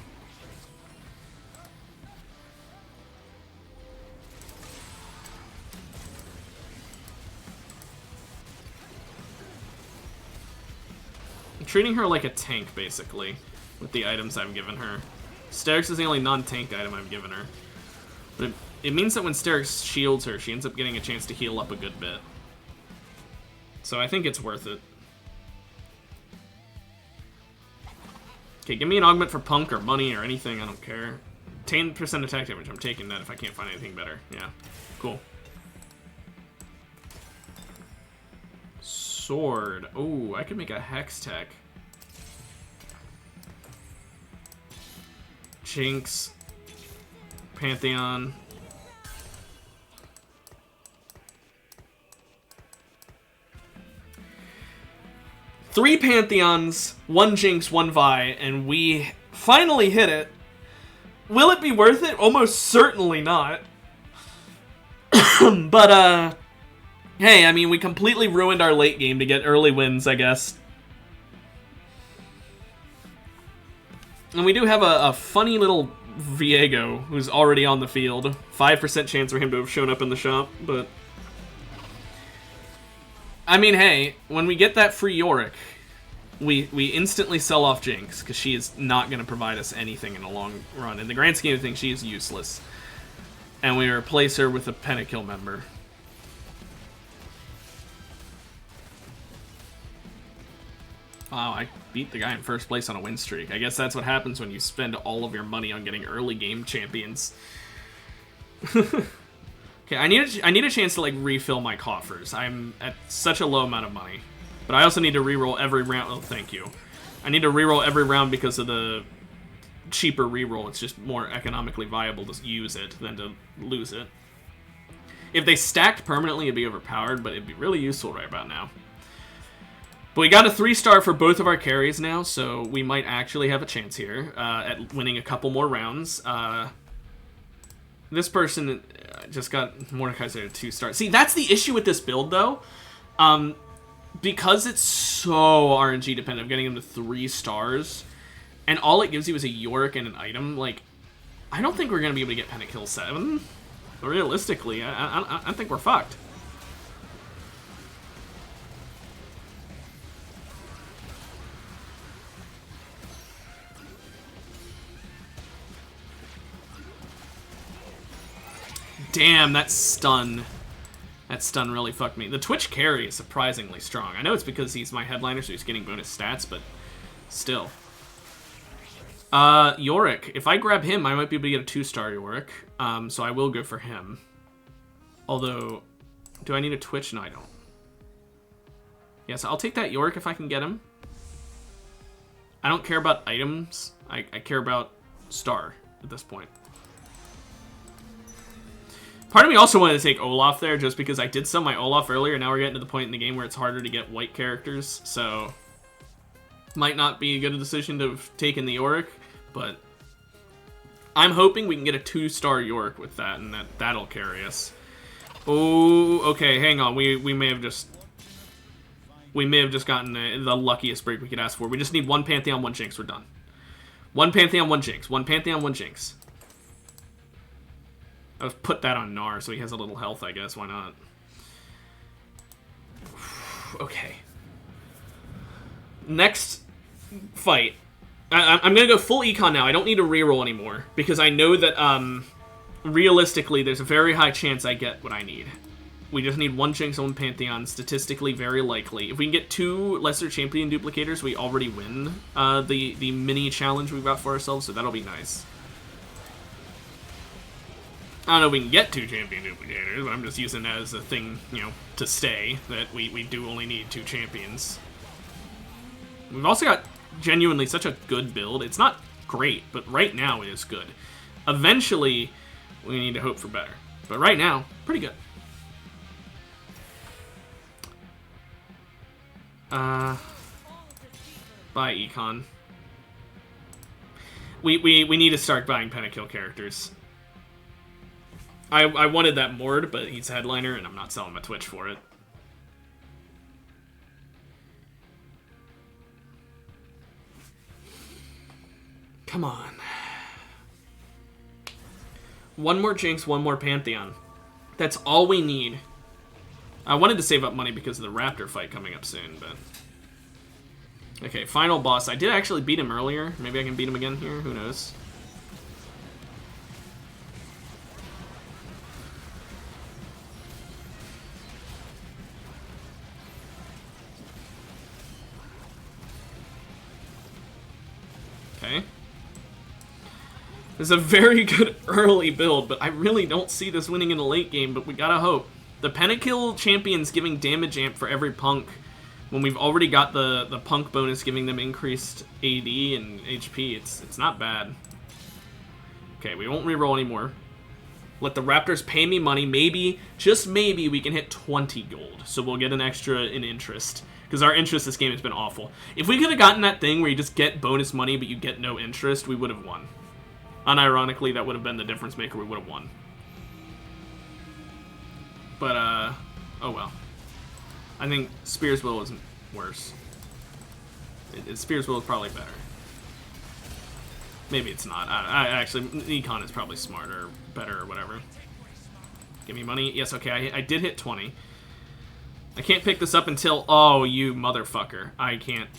[SPEAKER 1] I'm treating her like a tank, basically, with the items I've given her. Sterix is the only non-tanked item I've given her. But it means that when Sterix shields her, she ends up getting a chance to heal up a good bit. So I think it's worth it. Okay, give me an augment for Punk or money or anything, I don't care. 10% attack damage, I'm taking that if I can't find anything better. Yeah, cool. Sword. Oh, I could make a Hex Tech. Jinx. Pantheon. Three Pantheons, one Jinx, one Vi, and we finally hit it. Will it be worth it? Almost certainly not. But, hey, I mean, we completely ruined our late game to get early wins, I guess. And we do have a funny little Viego who's already on the field. 5% chance for him to have shown up in the shop, but... I mean, hey, when we get that free Yorick, we instantly sell off Jinx, because she is not going to provide us anything in the long run. In the grand scheme of things, she is useless. And we replace her with a Pentakill member. Wow, I beat the guy in first place on a win streak. I guess that's what happens when you spend all of your money on getting early game champions. Okay, I need a chance to like refill my coffers. I'm at such a low amount of money. But I also need to reroll every round. Oh, thank you. I need to reroll every round because of the cheaper reroll. It's just more economically viable to use it than to lose it. If they stacked permanently, it'd be overpowered, but it'd be really useful right about now. But we got a 3-star for both of our carries now, so we might actually have a chance here at winning a couple more rounds. This person just got Mordekaiser at a 2-star. See, that's the issue with this build, though. Because it's so RNG dependent, of getting him to 3 stars, and all it gives you is a Yorick and an item, like, I don't think we're going to be able to get Pentakill 7. Realistically, I think we're fucked. Damn, that stun. That stun really fucked me. The Twitch carry is surprisingly strong. I know it's because he's my headliner, so he's getting bonus stats, but still. Yorick. If I grab him, I might be able to get a 2-star Yorick. So I will go for him. Although, do I need a Twitch? No, I don't. Yes, I'll take that Yorick if I can get him. I don't care about items. I care about star at this point. Part of me also wanted to take Olaf there, just because I did sell my Olaf earlier. Now we're getting to the point in the game where it's harder to get white characters, so might not be a good decision to have taken the Yorick, but I'm hoping we can get a 2-star Yorick with that, and that'll carry us. Oh, okay, hang on. We may have just gotten the luckiest break we could ask for. We just need 1 Pantheon, 1 Jinx. We're done. 1 Pantheon, 1 Jinx. 1 Pantheon, 1 Jinx. I'll put that on Gnar so he has a little health, I guess. Why not? Okay. Next fight. I'm going to go full econ now. I don't need to reroll anymore because I know that realistically there's a very high chance I get what I need. We just need one Jinx, one Pantheon, statistically very likely. If we can get 2 Lesser Champion Duplicators, we already win the mini challenge we've got for ourselves, so that'll be nice. I don't know if we can get 2 Champion Duplicators, but I'm just using that as a thing, you know, to stay, that we do only need 2 champions. We've also got genuinely such a good build. It's not great, but right now it is good. Eventually, we need to hope for better. But right now, pretty good. Buy econ. We need to start buying pentakill characters. I wanted that Mord, but he's a headliner, and I'm not selling my Twitch for it. Come on. One more Jinx, one more Pantheon. That's all we need. I wanted to save up money because of the Raptor fight coming up soon, but... Okay, final boss. I did actually beat him earlier. Maybe I can beat him again here. Who knows? Okay. This is a very good early build, but I really don't see this winning in the late game, but we gotta hope. The Pentakill champion's giving damage amp for every punk, when we've already got the punk bonus giving them increased AD and HP. It's not bad. Okay, we won't reroll anymore. Let the Raptors pay me money. Maybe, just maybe, we can hit 20 gold. So we'll get an extra in interest. Because our interest this game has been awful. If we could have gotten that thing where you just get bonus money but you get no interest, we would have won. Unironically, that would have been the difference maker. We would have won. But, oh well. I think Spear's Will isn't worse. Spear's Will is probably better. Maybe it's not. I actually, Econ is probably smarter, better, or whatever. Give me money. Yes, okay, I did hit 20. I can't pick this up until... Oh, you motherfucker. I can't...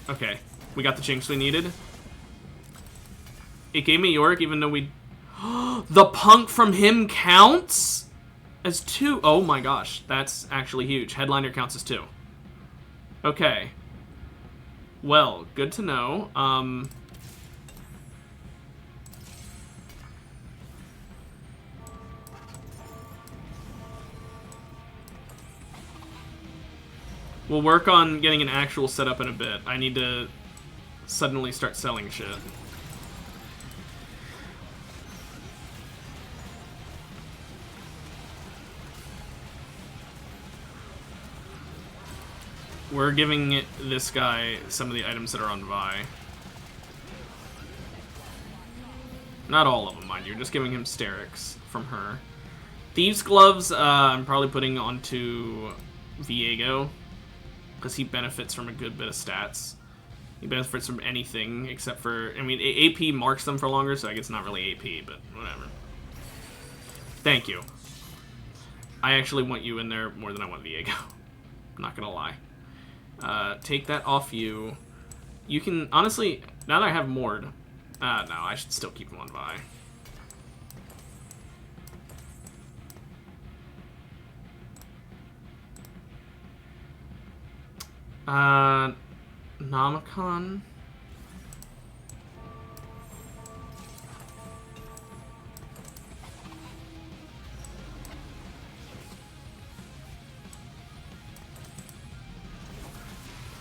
[SPEAKER 1] Okay. We got the Jinx we needed. It gave me Yorick even though we... The punk from him counts? As 2. Oh my gosh. That's actually huge. Headliner counts as 2. Okay. Well, good to know. We'll work on getting an actual setup in a bit. I need to suddenly start selling shit. We're giving this guy some of the items that are on Vi. Not all of them, mind you. Just giving him Sterix from her. Thieves' Gloves, I'm probably putting onto Viego. Because he benefits from a good bit of stats. He benefits from anything except for... I mean, AP marks them for longer, so I guess it's not really AP, but whatever. Thank you. I actually want you in there more than I want Viego. I'm not gonna lie. Take that off you. You can... Honestly, now that I have Mord... no, I should still keep him on Vi. Nomicon.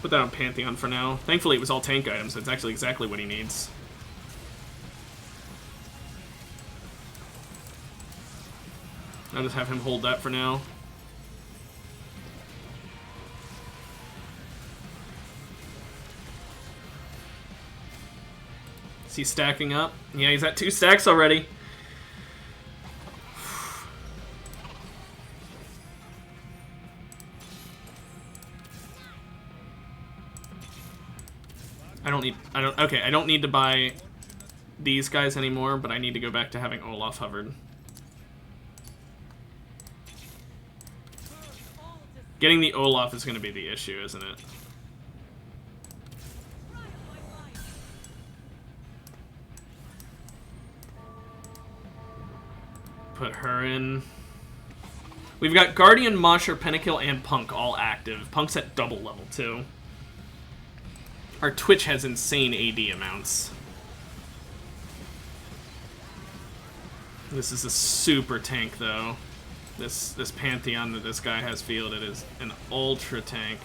[SPEAKER 1] Put that on Pantheon for now. Thankfully it was all tank items, so it's actually exactly what he needs. I'll just have him hold that for now. Is he stacking up? Yeah, he's at 2 stacks already. I don't need to buy these guys anymore, but I need to go back to having Olaf hovered. Getting the Olaf is going to be the issue, isn't it? Put her in. We've got Guardian, Mosher, Pentakill, and Punk all active. Punk's at double level, too. Our Twitch has insane AD amounts. This is a super tank, though. This Pantheon that this guy has fielded is an ultra tank.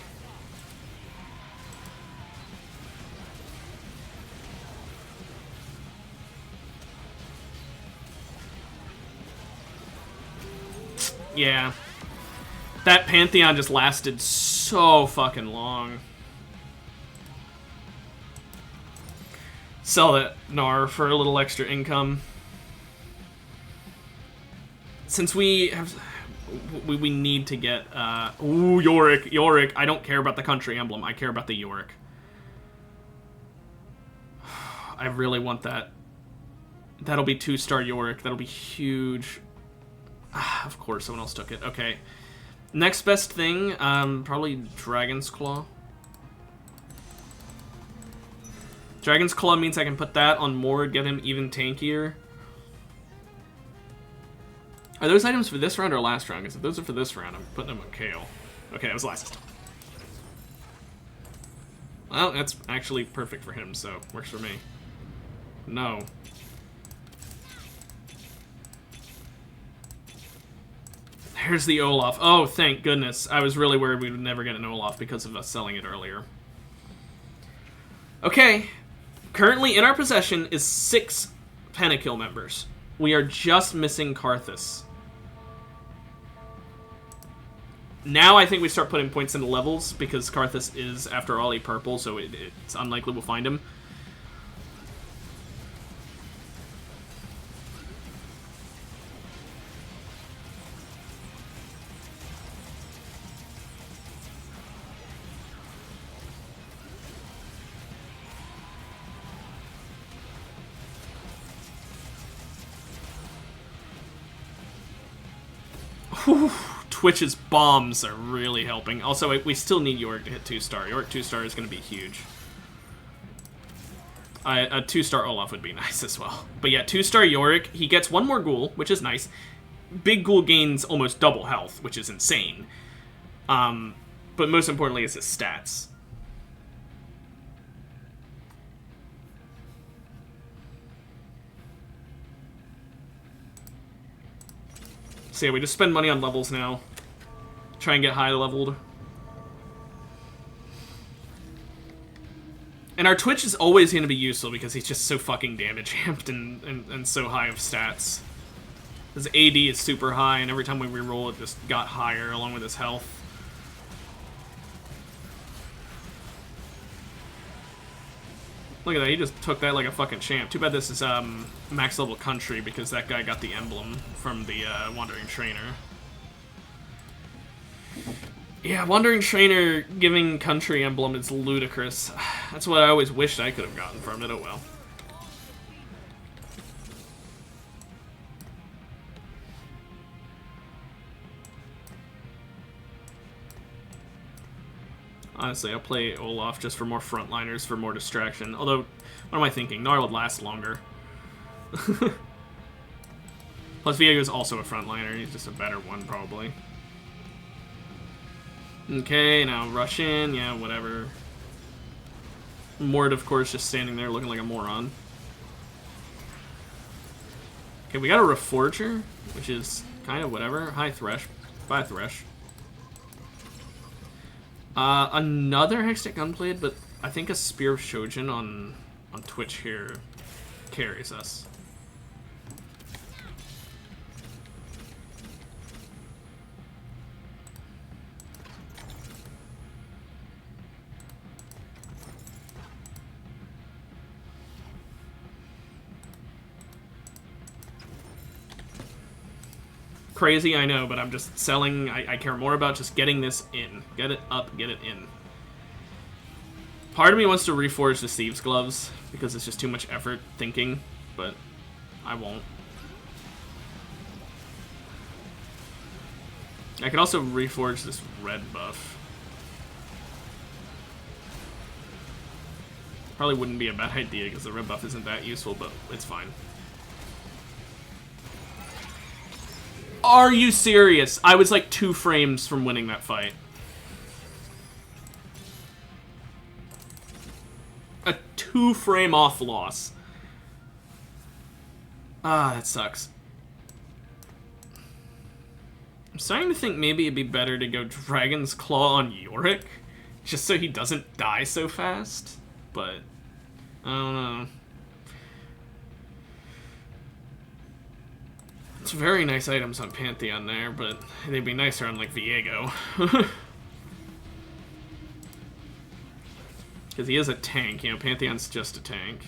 [SPEAKER 1] Yeah. That Pantheon just lasted so fucking long. Sell that Gnar for a little extra income. Since we have... We need to get... ooh, Yorick. Yorick. I don't care about the country emblem. I care about the Yorick. I really want that. That'll be 2-star Yorick. That'll be huge. Of course, someone else took it. Okay. Next best thing, probably Dragon's Claw. Dragon's Claw means I can put that on Mord, get him even tankier. Are those items for this round or last round? Because if those are for this round, I'm putting them on Kale. Okay, that was last. Well, that's actually perfect for him, so works for me. No. Here's the Olaf. Oh, thank goodness. I was really worried we would never get an Olaf because of us selling it earlier. Okay. Currently in our possession is 6 Pentakill members. We are just missing Karthus. Now I think we start putting points into levels because Karthus is, after all, a purple, so it's unlikely we'll find him. Whew. Twitch's bombs are really helping. Also, we still need Yorick to hit 2-star. Yorick 2-star is going to be huge. A 2-star Olaf would be nice as well. But yeah, 2-star Yorick, he gets 1 more ghoul, which is nice. Big ghoul gains almost double health, which is insane. But most importantly is his stats. So yeah, we just spend money on levels now. Try and get high leveled. And our Twitch is always going to be useful because he's just so fucking damage amped and so high of stats. His AD is super high, and every time we reroll it just got higher along with his health. Look at that, he just took that like a fucking champ. Too bad this is max level country because that guy got the emblem from the Wandering Trainer. Yeah, Wandering Trainer giving country emblem is ludicrous. That's what I always wished I could have gotten from it, oh well. Honestly, I'll play Olaf just for more frontliners, for more distraction. Although, what am I thinking? Gnar would last longer. Plus, Viego's also a frontliner. He's just a better one, probably. Okay, now rush in. Yeah, whatever. Mord, of course, just standing there looking like a moron. Okay, we got a Reforger, which is kind of whatever. High Thresh. Bye, Thresh. Another Hextech Gunblade, but I think a Spear of Shojin on Twitch here carries us. Crazy, I know, but I'm just selling. I care more about just getting this in. Get it up, get it in. Part of me wants to reforge the Thieves' Gloves, because it's just too much effort thinking, but I won't. I could also reforge this red buff. Probably wouldn't be a bad idea because the red buff isn't that useful, but it's fine. Are you serious? I was like 2 frames from winning that fight. A 2-frame off loss. Ah, that sucks. I'm starting to think maybe it'd be better to go Dragon's Claw on Yorick, just so he doesn't die so fast, but I don't know. It's very nice items on Pantheon there, but they'd be nicer on, like, Viego. Because he is a tank, you know, Pantheon's just a tank.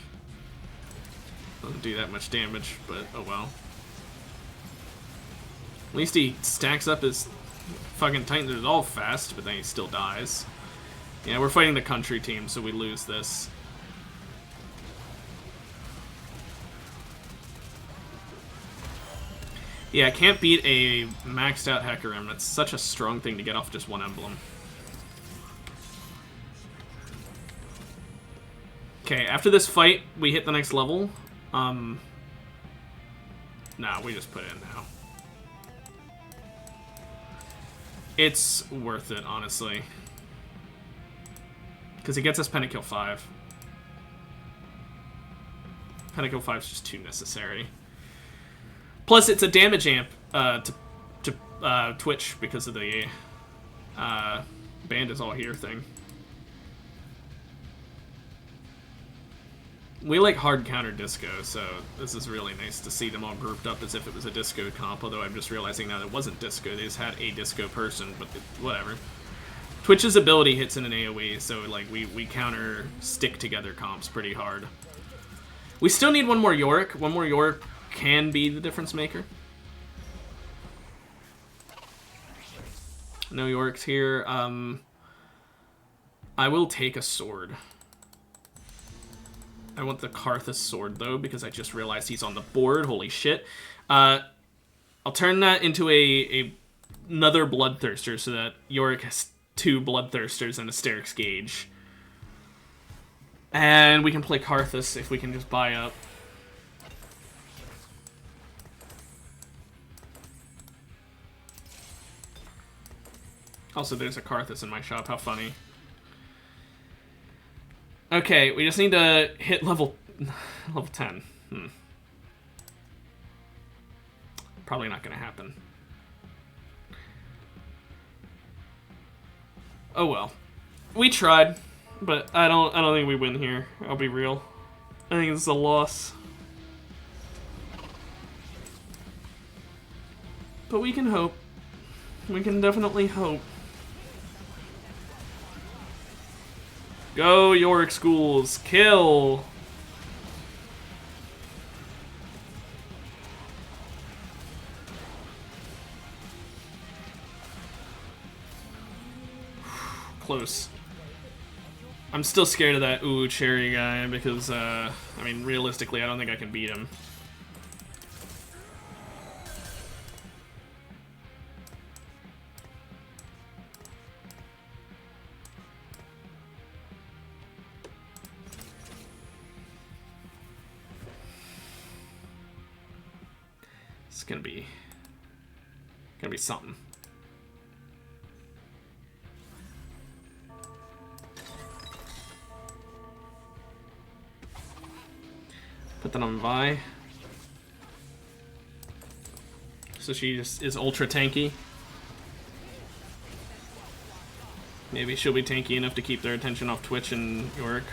[SPEAKER 1] Doesn't do that much damage, but oh well. At least he stacks up his fucking Titan Resolve fast, but then he still dies. Yeah, we're fighting the country team, so we lose this. Yeah, I can't beat a maxed out Hecarim. That's such a strong thing to get off just one emblem. Okay, after this fight, we hit the next level. Nah, we just put it in now. It's worth it, honestly. Because it gets us Pentakill 5. Pentakill 5 is just too necessary. Plus, it's a damage amp to Twitch because of the Band is All Here thing. We like hard counter disco, so this is really nice to see them all grouped up as if it was a disco comp, although I'm just realizing now that it wasn't disco, they just had a disco person, but whatever. Twitch's ability hits in an AoE, so like we counter stick together comps pretty hard. We still need one more Yorick. One more Yorick can be the difference maker. No Yorick's here. I will take a sword. I want the Karthus sword, though, because I just realized he's on the board. Holy shit. I'll turn that into another Bloodthirster so that Yorick has 2 Bloodthirsters and a Sterix Gauge. And we can play Karthus if we can just buy up. Also, there's a Karthus in my shop. How funny. Okay, we just need to hit level 10. Probably not gonna happen. Oh well. We tried, but I don't think we win here. I'll be real. I think it's a loss. But we can hope. We can definitely hope. Go, Yorick Schools. Kill. Close. I'm still scared of that Cherry guy because, I mean, realistically, I don't think I can beat him. It's gonna be something. Put that on Vi. So she just is ultra tanky. Maybe she'll be tanky enough to keep their attention off Twitch and Yorick.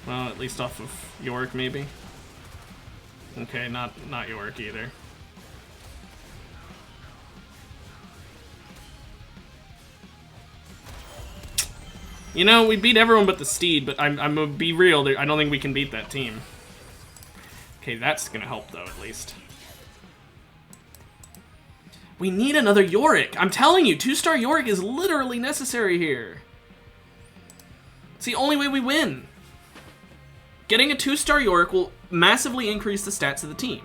[SPEAKER 1] Well, at least off of Yorick, maybe. Okay, not Yorick either. You know, we beat everyone but the Steed, but I'm gonna be real, I don't think we can beat that team. Okay, that's gonna help though, at least. We need another Yorick! I'm telling you, 2-star Yorick is literally necessary here. It's the only way we win. Getting a 2-star Yorick will massively increase the stats of the team.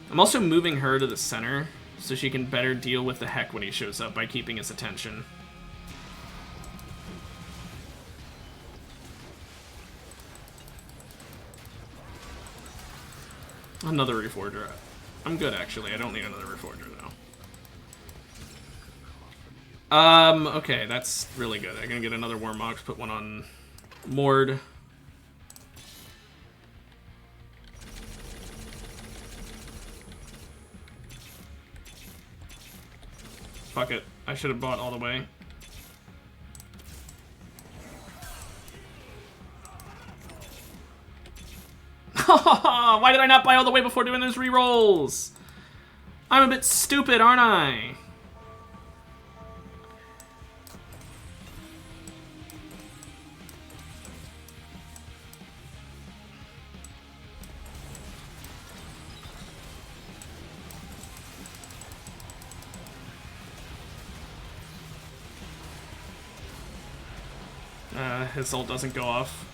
[SPEAKER 1] I'm also moving her to the center so she can better deal with the heck when he shows up by keeping his attention. Another Reforger. I'm good, actually. I don't need another Reforger, though. Okay, that's really good. I'm gonna get another Warmox, put one on Mord. Fuck it. I should have bought all the way. Why did I not buy all the way before doing those rerolls? I'm a bit stupid, aren't I? His ult doesn't go off.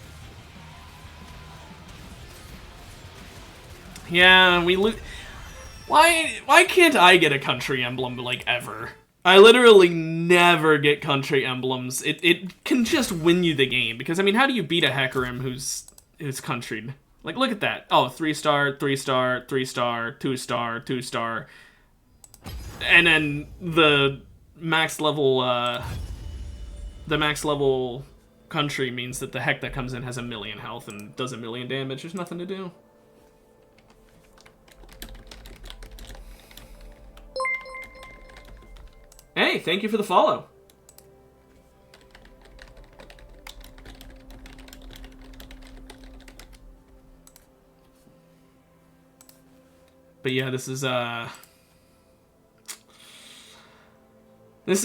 [SPEAKER 1] Yeah, we lose. Why can't I get a country emblem, like, ever? I literally never get country emblems. It can just win you the game, because, I mean, how do you beat a Hecarim who's countryed? Like, look at that. Oh, 3-star, 3-star, 3-star, 2-star, 2-star. And then the max level, country means that the heck that comes in has 1,000,000 health and does 1,000,000 damage. There's nothing to do. Hey, thank you for the follow. But yeah, this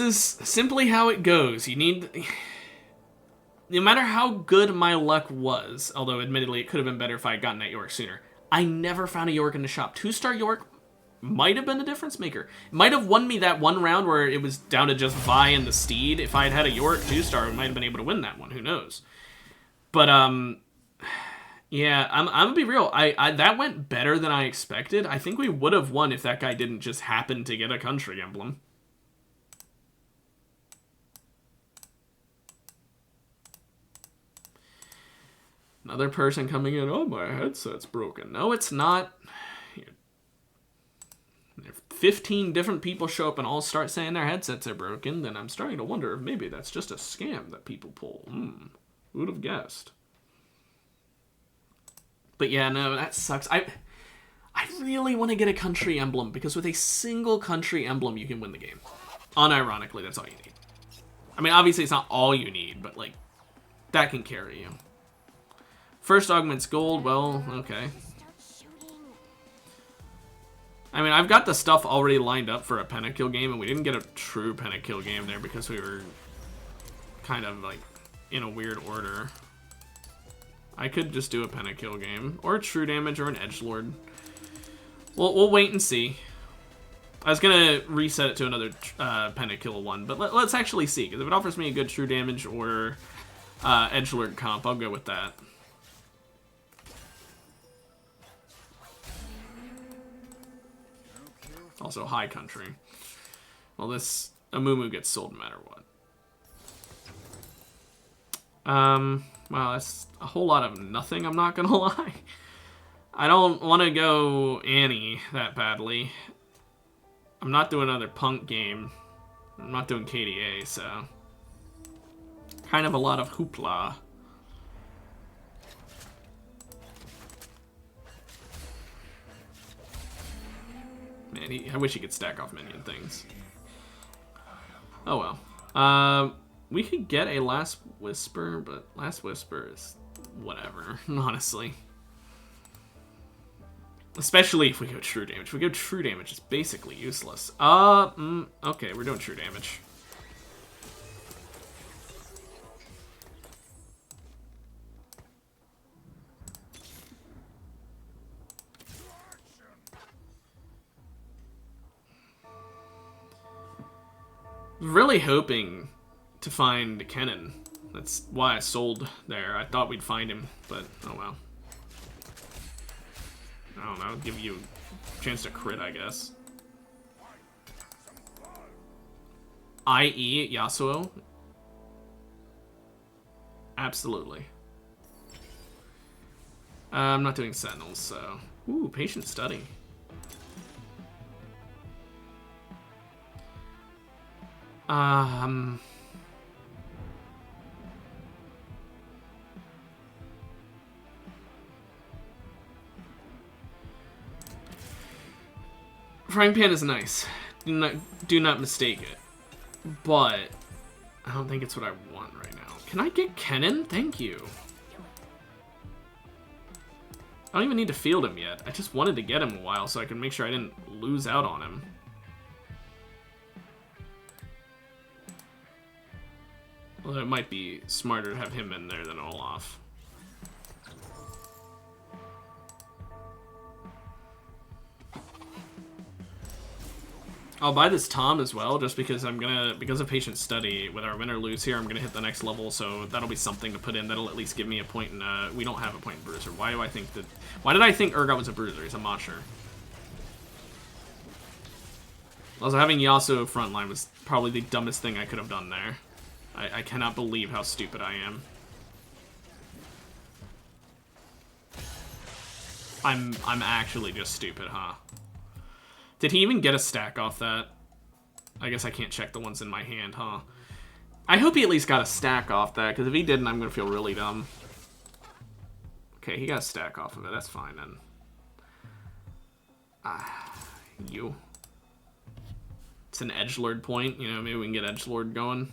[SPEAKER 1] is simply how it goes. You need... No matter how good my luck was, although admittedly it could have been better if I had gotten that York sooner, I never found a York in the shop. 2-star York might have been the difference maker. Might have won me that one round where it was down to just Vi and the Steed. If I had had a York 2-star, we might have been able to win that one. Who knows? But, yeah, I'm gonna be real. That went better than I expected. I think we would have won if that guy didn't just happen to get a country emblem. Another person coming in, oh, my headset's broken. No, it's not. If 15 different people show up and all start saying their headsets are broken, then I'm starting to wonder if maybe that's just a scam that people pull. Who would have guessed? But yeah, no, that sucks. I really want to get a country emblem, because with a single country emblem, you can win the game. Unironically, that's all you need. I mean, obviously, it's not all you need, but, like, that can carry you. First augment's gold, well, okay. I mean, I've got the stuff already lined up for a pentakill game, and we didn't get a true pentakill game there because we were kind of, like, in a weird order. I could just do a pentakill game, or a true damage, or an edgelord. We'll wait and see. I was gonna reset it to another pentakill one, but let's actually see, because if it offers me a good true damage or edgelord comp, I'll go with that. Also, high country. Well, this Amumu gets sold no matter what. Well, that's a whole lot of nothing, I'm not gonna lie. I don't want to go Annie that badly. I'm not doing another punk game. I'm not doing KDA, so... kind of a lot of hoopla. Man, I wish he could stack off minion things. Oh well. We could get a Last Whisper, but Last Whisper is whatever, honestly. Especially if we go true damage. If we go true damage, it's basically useless. Okay, we're doing true damage. Really hoping to find Kennen. That's why I sold there. I thought we'd find him, but oh well. I don't know, give you a chance to crit, I guess. I.E. Yasuo? Absolutely. I'm not doing Sentinels, so... Ooh, Patient Study. Frying pan is nice. Do not mistake it. But I don't think it's what I want right now. Can I get Kennen? Thank you. I don't even need to field him yet. I just wanted to get him a while so I could make sure I didn't lose out on him. Although it might be smarter to have him in there than Olaf. I'll buy this Tom as well, just because because of Patient Study, with our win or lose here, I'm gonna hit the next level, so that'll be something to put in that'll at least give me a point in, we don't have a point in Bruiser. Why did I think Urgot was a Bruiser? He's a Mosher. Also, having Yasuo frontline was probably the dumbest thing I could have done there. I cannot believe how stupid I am. I'm actually just stupid, huh? Did he even get a stack off that? I guess I can't check the ones in my hand, huh? I hope he at least got a stack off that, because if he didn't, I'm going to feel really dumb. Okay, he got a stack off of it. That's fine, then. You. It's an edgelord point. You know, maybe we can get edgelord going.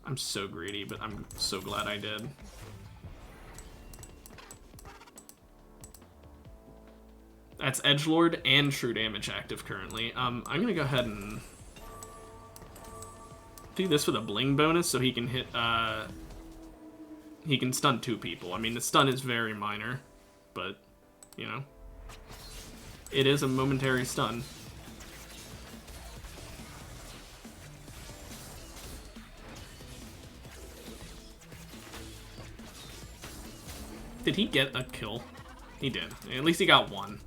[SPEAKER 1] I'm so greedy, but I'm so glad I did. That's edgelord and true damage active currently. I'm gonna go ahead and do this with a bling bonus so he can hit, he can stun 2 people. I mean, the stun is very minor, but, you know, it is a momentary stun. Did he get a kill? He did. At least he got one.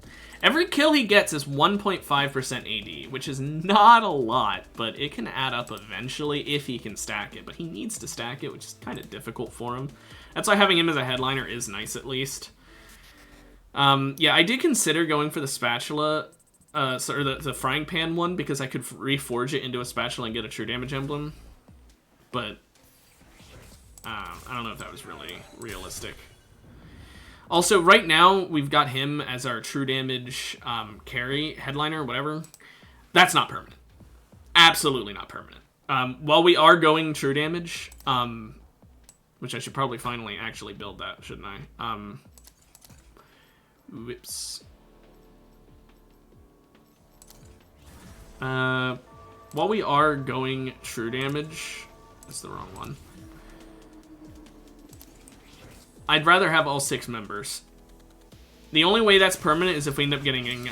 [SPEAKER 1] Every kill he gets is 1.5% AD, which is not a lot, but it can add up eventually if he can stack it. But he needs to stack it, which is kind of difficult for him. That's why having him as a headliner is nice, at least. Yeah, I did consider going for the spatula, or the frying pan one, because I could reforge it into a spatula and get a true damage emblem. But I don't know if that was really realistic. Also, right now, we've got him as our true damage carry, headliner, whatever. That's not permanent. Absolutely not permanent. While we are going true damage, which I should probably finally actually build that, shouldn't I? Whoops. While we are going true damage, that's the wrong one. I'd rather have all 6 members. The only way that's permanent is if we end up getting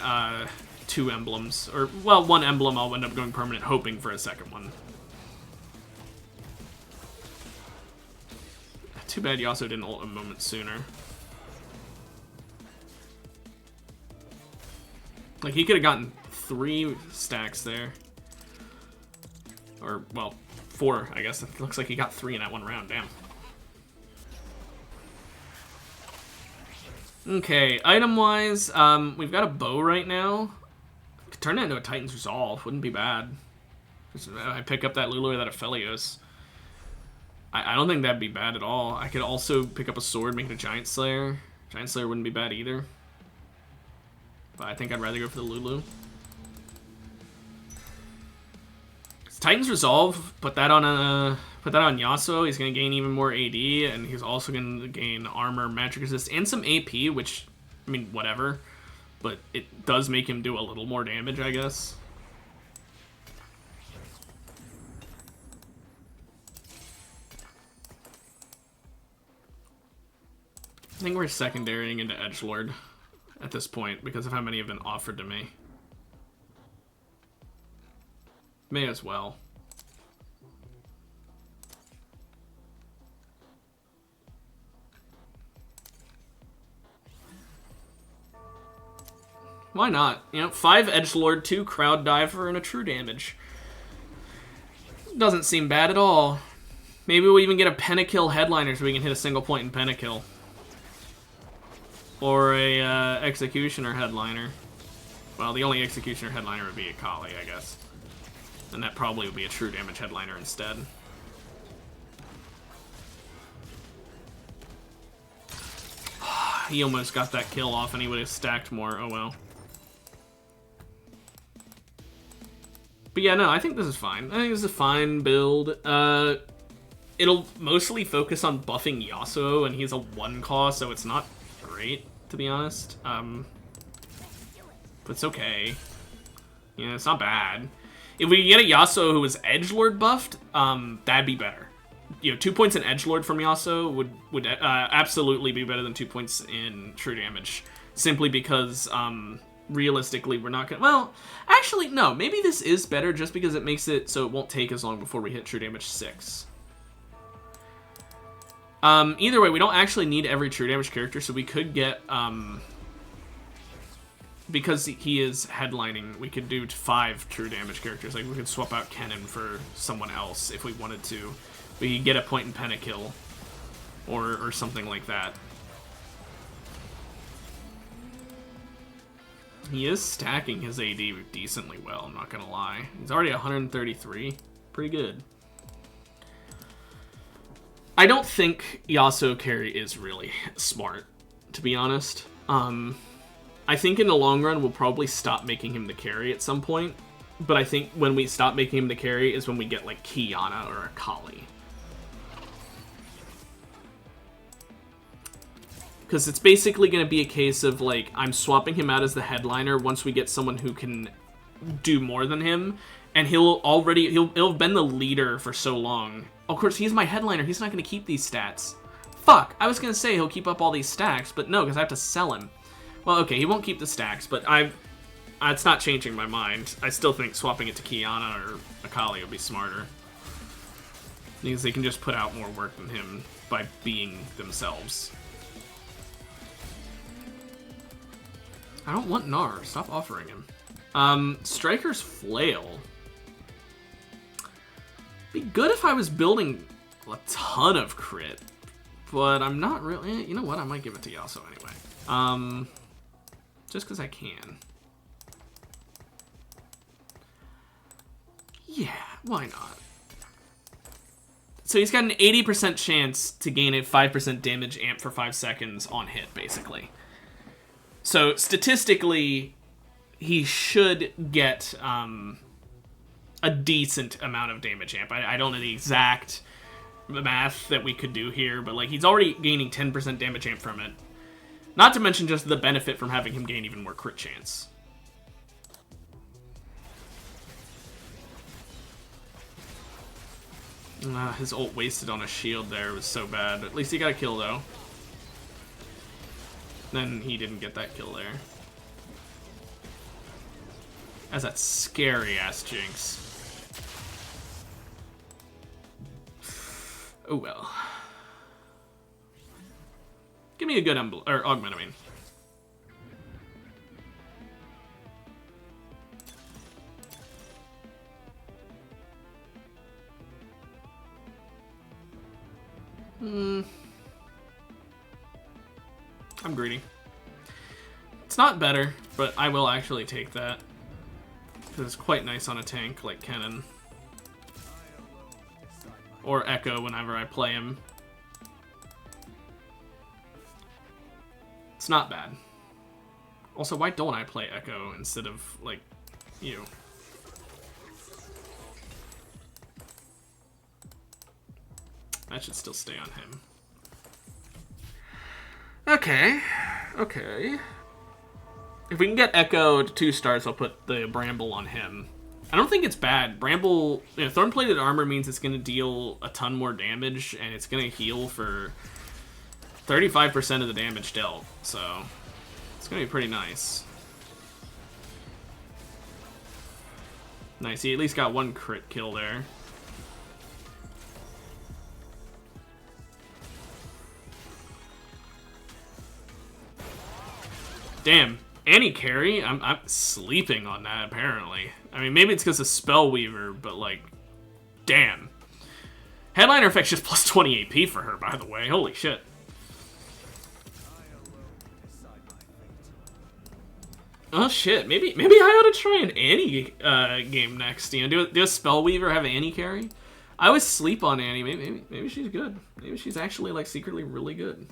[SPEAKER 1] 2 emblems. Or, well, 1 emblem I'll end up going permanent, hoping for a second one. Too bad you also didn't ult a moment sooner. Like, he could have gotten 3 stacks there. Or, well, 4, I guess. It looks like he got 3 in that one round. Damn. Okay, item-wise, we've got a bow right now. Could turn it into a Titan's Resolve. Wouldn't be bad. I pick up that Lulu or that Aphelios. I don't think that'd be bad at all. I could also pick up a sword, make it a Giant Slayer. Giant Slayer wouldn't be bad either. But I think I'd rather go for the Lulu. Titan's Resolve, put that on Yasuo. He's gonna gain even more AD, and he's also gonna gain armor, magic resist, and some AP, which, I mean, whatever. But it does make him do a little more damage, I guess. I think we're secondarying into edgelord at this point because of how many have been offered to me. May as well. why not? You know, 5 Edgelord, 2 Crowd Diver, and a True Damage. Doesn't seem bad at all. Maybe we'll even get a Pentakill Headliner so we can hit a single point in Pentakill. Or a Executioner Headliner. Well, the only Executioner Headliner would be a Kali, I guess. And that probably would be a True Damage Headliner instead. He almost got that kill off and he would have stacked more. Oh well. But yeah, no, I think this is fine. I think this is a fine build. It'll mostly focus on buffing Yasuo, and he's a 1-cost, so it's not great, to be honest. But it's okay. Yeah, it's not bad. If we could get a Yasuo who was Edgelord buffed, that'd be better. You know, 2 points in Edgelord from Yasuo would absolutely be better than 2 points in True Damage. Simply because, realistically, we're not gonna... Well, actually, no. Maybe this is better just because it makes it so it won't take as long before we hit True Damage 6. Either way, we don't actually need every True Damage character, so we could get, because he is headlining, we could do 5 True Damage characters. Like, we could swap out Kennen for someone else if we wanted to. We could get a point in Pentakill, or something like that. He is stacking his AD decently well, I'm not gonna lie. He's already 133. Pretty good. I don't think Yasuo carry is really smart, to be honest. I think in the long run, we'll probably stop making him the carry at some point. But I think when we stop making him the carry is when we get, like, Kiana or a Kali. Because it's basically going to be a case of, like, I'm swapping him out as the headliner once we get someone who can do more than him. And he'll have been the leader for so long. Of course, he's my headliner. He's not going to keep these stats. Fuck, I was going to say he'll keep up all these stacks, but no, because I have to sell him. Well, okay, he won't keep the stacks, but it's not changing my mind. I still think swapping it to Kiana or Akali would be smarter. Because they can just put out more work than him by being themselves. I don't want Gnar. Stop offering him. Striker's Flail. Be good if I was building a ton of crit. But I'm not really... You know what? I might give it to Yasuo anyway. Just because I can. Yeah, why not? So he's got an 80% chance to gain a 5% damage amp for 5 seconds on hit, basically. So statistically, he should get a decent amount of damage amp. I don't know the exact math that we could do here, but like he's already gaining 10% damage amp from it. Not to mention just the benefit from having him gain even more crit chance. His ult wasted on a shield there. It was so bad. At least he got a kill, though. Then he didn't get that kill there. That's that scary-ass Jinx. Oh, well. Give me a good augment, I mean. I'm greedy. It's not better, but I will actually take that. Because it's quite nice on a tank like Kennen. Or Echo whenever I play him. It's not bad. Also, why don't I play Echo instead of, like, you? That should still stay on him. Okay. Okay. If we can get Echo to 2 stars, I'll put the Bramble on him. I don't think it's bad. Bramble, you know, Thorn-Plated Armor means it's going to deal a ton more damage, and it's going to heal for 35% of the damage dealt. So, it's going to be pretty nice. Nice, he at least got 1 crit kill there. Damn, Any carry? I'm sleeping on that, apparently. I mean, maybe it's because of Spellweaver, but, like, damn. Headliner effect's just plus 20 AP for her, by the way. Holy shit. Oh shit, maybe I ought to try an Annie game next. You know, do a Spellweaver have Annie carry? I always sleep on Annie. Maybe she's good. Maybe she's actually like secretly really good.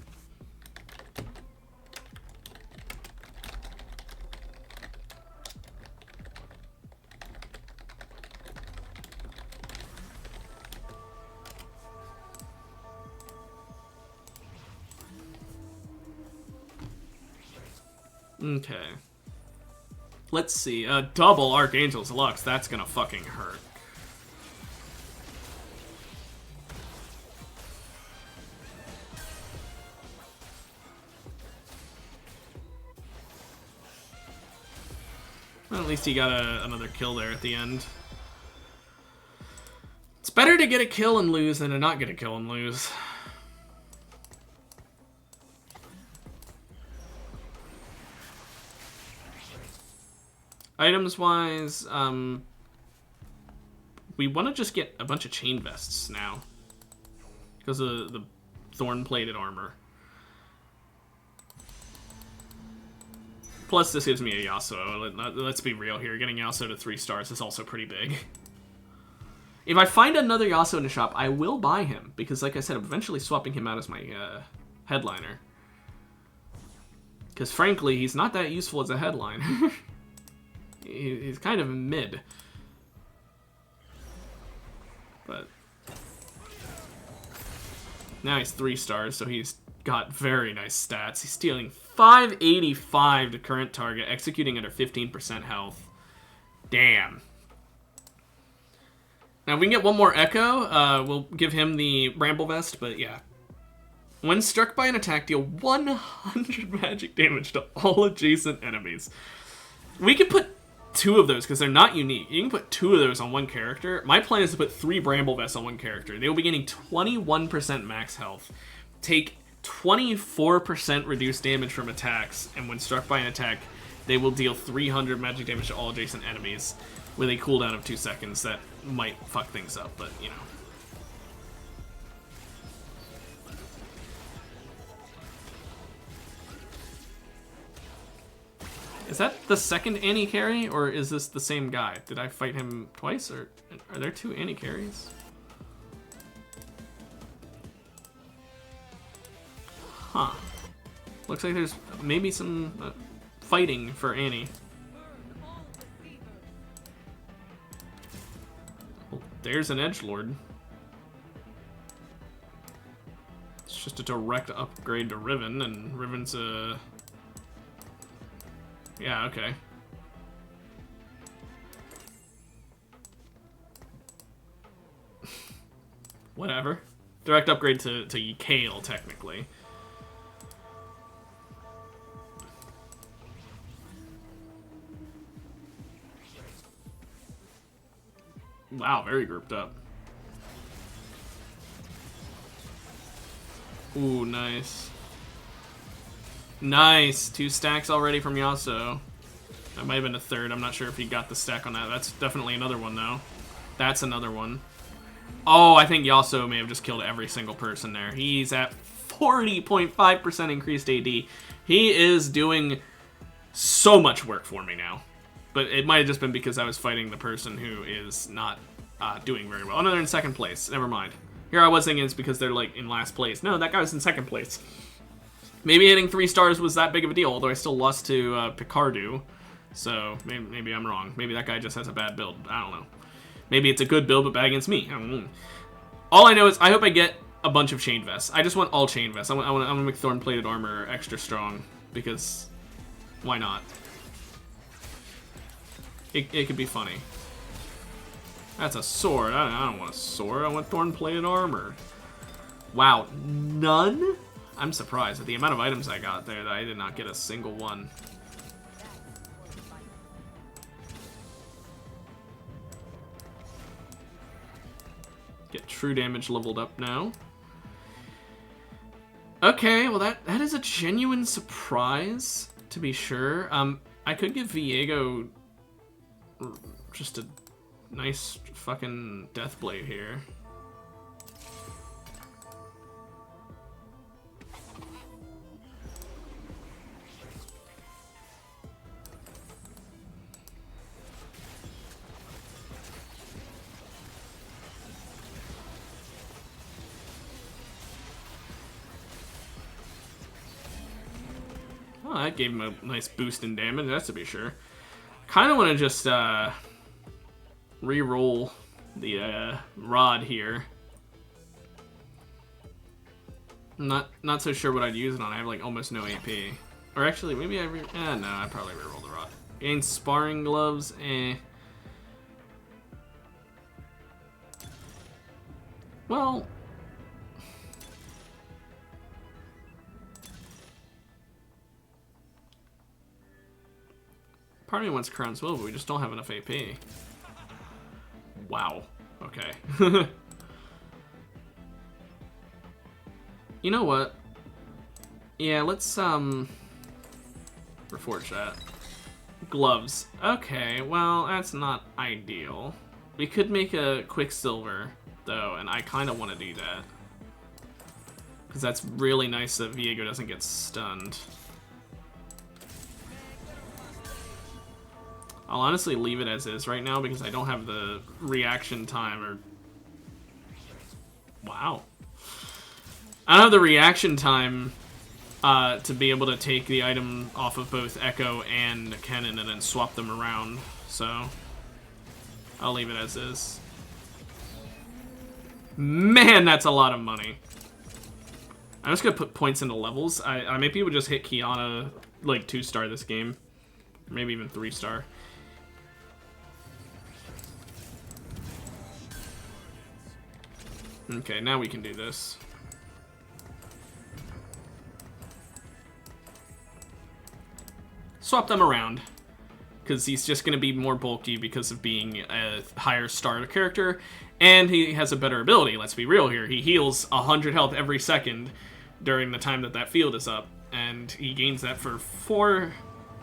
[SPEAKER 1] Okay. Let's see. Double Archangel's Lux. That's gonna fucking hurt. Well, at least he got another kill there at the end. It's better to get a kill and lose than to not get a kill and lose. Items-wise, we want to just get a bunch of chain vests now. Because of the thorn-plated armor. Plus, this gives me a Yasuo. Let's be real here. Getting Yasuo to 3 stars is also pretty big. If I find another Yasuo in the shop, I will buy him. Because, like I said, I'm eventually swapping him out as my headliner. Because, frankly, he's not that useful as a headliner. He's kind of mid. But now he's 3 stars, so he's got very nice stats. He's stealing 585 to current target, executing under 15% health. Damn. Now, if we can get one more Echo, we'll give him the Bramble Vest, but yeah. When struck by an attack, deal 100 magic damage to all adjacent enemies. We could put 2 of those, because they're not unique. You can put 2 of those on one character. My plan is to put 3 Bramble Vests on one character. They will be getting 21% max health, take 24% reduced damage from attacks, and when struck by an attack, they will deal 300 magic damage to all adjacent enemies with a cooldown of 2 seconds. That might fuck things up, but, you know. Is that the second Annie carry, or is this the same guy? Did I fight him twice, or are there 2 Annie carries? Huh. Looks like there's maybe some fighting for Annie. Well, there's an edgelord. It's just a direct upgrade to Riven, and Riven's a... Yeah, okay. Whatever. Direct upgrade to Kale, technically. Wow, very grouped up. Ooh, nice. Nice! 2 stacks already from Yasuo. That might have been a 3rd. I'm not sure if he got the stack on that. That's definitely another one, though. That's another one. Oh, I think Yasuo may have just killed every single person there. He's at 40.5% increased AD. He is doing so much work for me now. But it might have just been because I was fighting the person who is not doing very well. Oh, no, they're in 2nd place. Never mind. Here I was thinking it's because they're, like, in last place. No, that guy was in 2nd place. Maybe hitting 3 stars was that big of a deal, although I still lost to Picardu. So, maybe I'm wrong. Maybe that guy just has a bad build. I don't know. Maybe it's a good build, but bad against me. I don't know. All I know is I hope I get a bunch of chain vests. I just want all chain vests. I want to make thorn-plated armor extra strong, because why not? It could be funny. That's a sword. I don't want a sword. I want thorn-plated armor. Wow, none? I'm surprised at the amount of items I got there that I did not get a single one. Get true damage leveled up now. Okay, well that is a genuine surprise. to be sure. I could give Viego just a nice fucking Deathblade here. Oh, that gave him a nice boost in damage, that's to be sure. Kind of want to just re-roll the rod here. I'm not so sure what I'd use it on. I have like almost no AP. Or actually, maybe no, I'd probably re-roll the rod. Gain sparring gloves, Well, part of me wants Crown's Will, but we just don't have enough AP. Wow. Okay. You know what? Yeah, let's reforge that. Gloves. Okay, well, that's not ideal. We could make a Quicksilver, though, and I kind of want to do that. Because that's really nice that Viego doesn't get stunned. I'll honestly leave it as is right now because I don't have the reaction time or... Wow. I don't have the reaction time to be able to take the item off of both Echo and Cannon and then swap them around, so I'll leave it as is. Man, that's a lot of money. I'm just gonna put points into levels. I maybe would just hit Kiana like 2-star this game, or maybe even 3-star. Okay, now we can do this. Swap them around, because he's just going to be more bulky because of being a higher star character, and he has a better ability. Let's be real here. He heals 100 health every second during the time that that field is up, and he gains that for 4...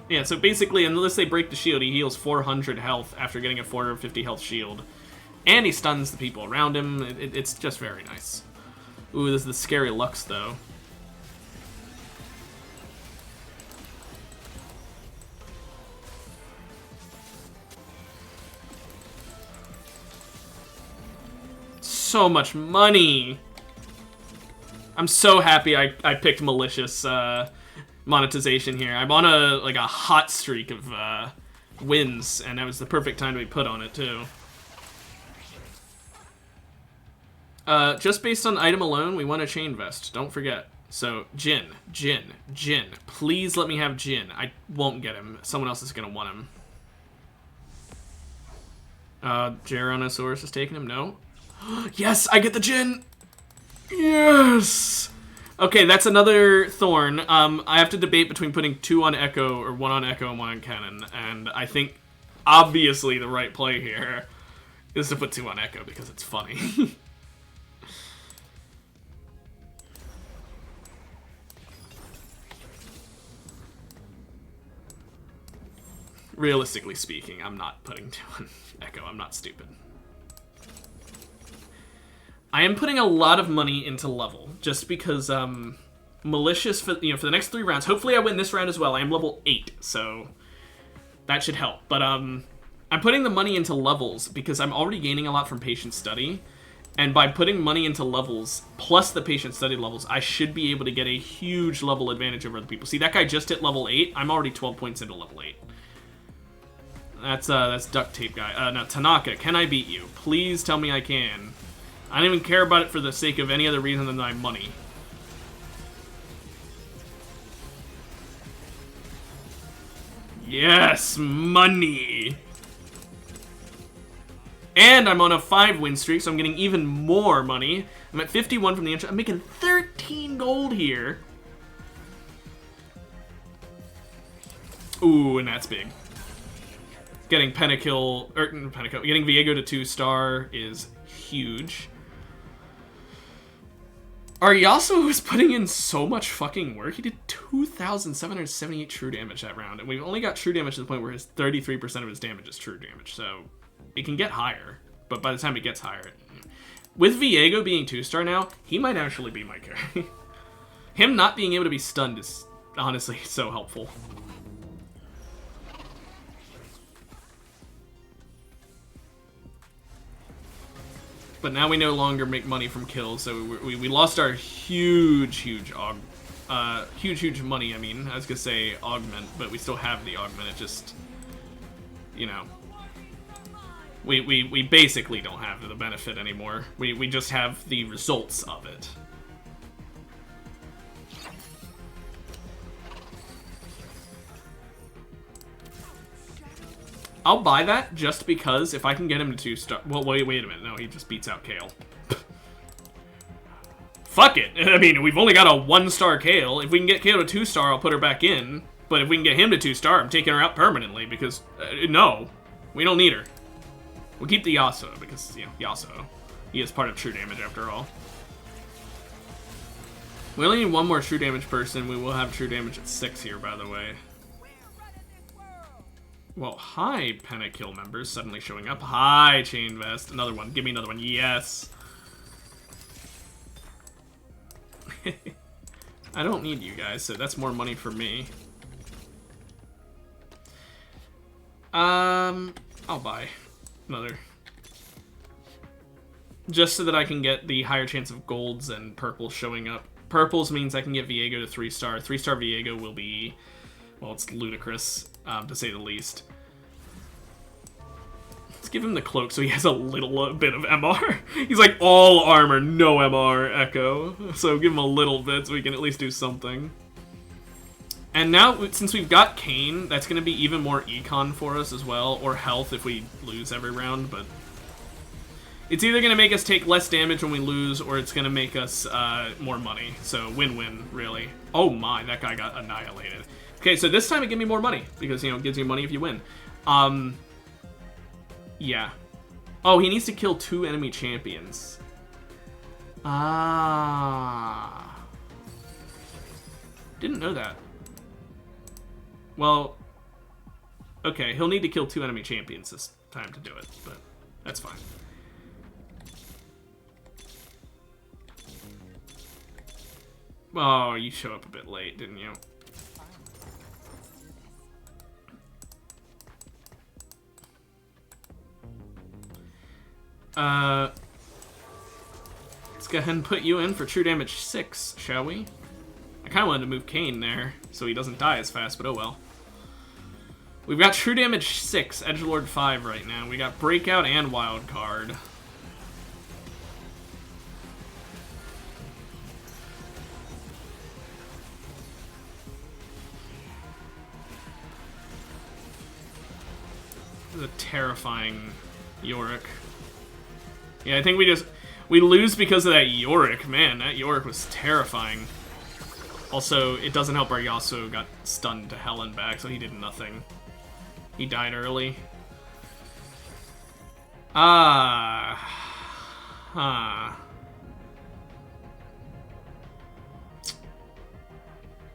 [SPEAKER 1] Yeah, so basically, unless they break the shield, he heals 400 health after getting a 450 health shield. And he stuns the people around him. It's just very nice. Ooh, this is the scary Lux, though. So much money! I'm so happy I picked malicious monetization here. I'm on a hot streak of wins, and that was the perfect time to be put on it, too. Just based on item alone, we want a chain vest. Don't forget. So, Jin. Please let me have Jin. I won't get him. Someone else is gonna want him. Geronosaurus is taking him? No? Yes! I get the Jin! Yes! Okay, that's another Thorn. I have to debate between putting 2 on Echo, or 1 on Echo and 1 on Cannon. And I think, obviously, the right play here is to put 2 on Echo, because it's funny. Realistically speaking, I'm not putting 2 on Echo. I'm not stupid. I am putting a lot of money into level, just because malicious for the next 3 rounds. Hopefully I win this round as well. I am level 8, so that should help. But I'm putting the money into levels because I'm already gaining a lot from patient study. And by putting money into levels, plus the patient study levels, I should be able to get a huge level advantage over other people. See, that guy just hit level 8. I'm already 12 points into level 8. That's duct tape guy. Now, Tanaka, can I beat you? Please tell me I can. I don't even care about it for the sake of any other reason than my money. Yes, money! And I'm on a 5-win streak, so I'm getting even more money. I'm at 51 from the intro. I'm making 13 gold here. Ooh, and that's big. Getting getting Viego to 2-star is huge. Our Yasuo was putting in so much fucking work. He did 2,778 true damage that round, and we've only got true damage to the point where his 33% of his damage is true damage, so it can get higher, but by the time it gets higher... With Viego being 2-star now, he might actually be my carry. Him not being able to be stunned is honestly so helpful. But now we no longer make money from kills, so we lost our huge money, I mean. I was gonna say augment, but we still have the augment, it just... You know... We basically don't have the benefit anymore. We just have the results of it. I'll buy that just because if I can get him to 2-star... Well, wait a minute. No, he just beats out Kale. Fuck it. I mean, we've only got a 1-star Kale. If we can get Kale to 2-star, I'll put her back in. But if we can get him to 2-star, I'm taking her out permanently because... no. We don't need her. We'll keep the Yasuo because, you know, Yasuo. He is part of true damage after all. We only need one more true damage person. We will have true damage at 6 here, by the way. Well, hi, Pentakill members suddenly showing up. Hi, Chain Vest. Another one. Give me another one. Yes. I don't need you guys, so that's more money for me. I'll buy another. Just so that I can get the higher chance of golds and purples showing up. Purples means I can get Viego to 3-star. 3-star Viego will be, well, it's ludicrous, to say the least. Let's give him the cloak so he has a little bit of MR. He's like all armor, no MR Echo. So give him a little bit so we can at least do something. And now, since we've got Kayn, that's going to be even more econ for us as well, or health if we lose every round, but... It's either going to make us take less damage when we lose, or it's going to make us more money. So win-win, really. Oh my, that guy got annihilated. Okay, so this time it gives me more money, because, you know, it gives you money if you win. Yeah. Oh, he needs to kill 2 enemy champions. Ah. Didn't know that. Well, okay, he'll need to kill 2 enemy champions this time to do it, but that's fine. Oh, you show up a bit late, didn't you? Let's go ahead and put you in for true damage 6, shall we? I kind of wanted to move Kayn there, so he doesn't die as fast, but oh well. We've got true damage 6, edgelord 5 right now. We got breakout and wild card. This is a terrifying Yorick. Yeah, I think we lose because of that Yorick. Man, that Yorick was terrifying. Also, it doesn't help our Yasuo got stunned to hell and back, so he did nothing. He died early. Ah. Huh.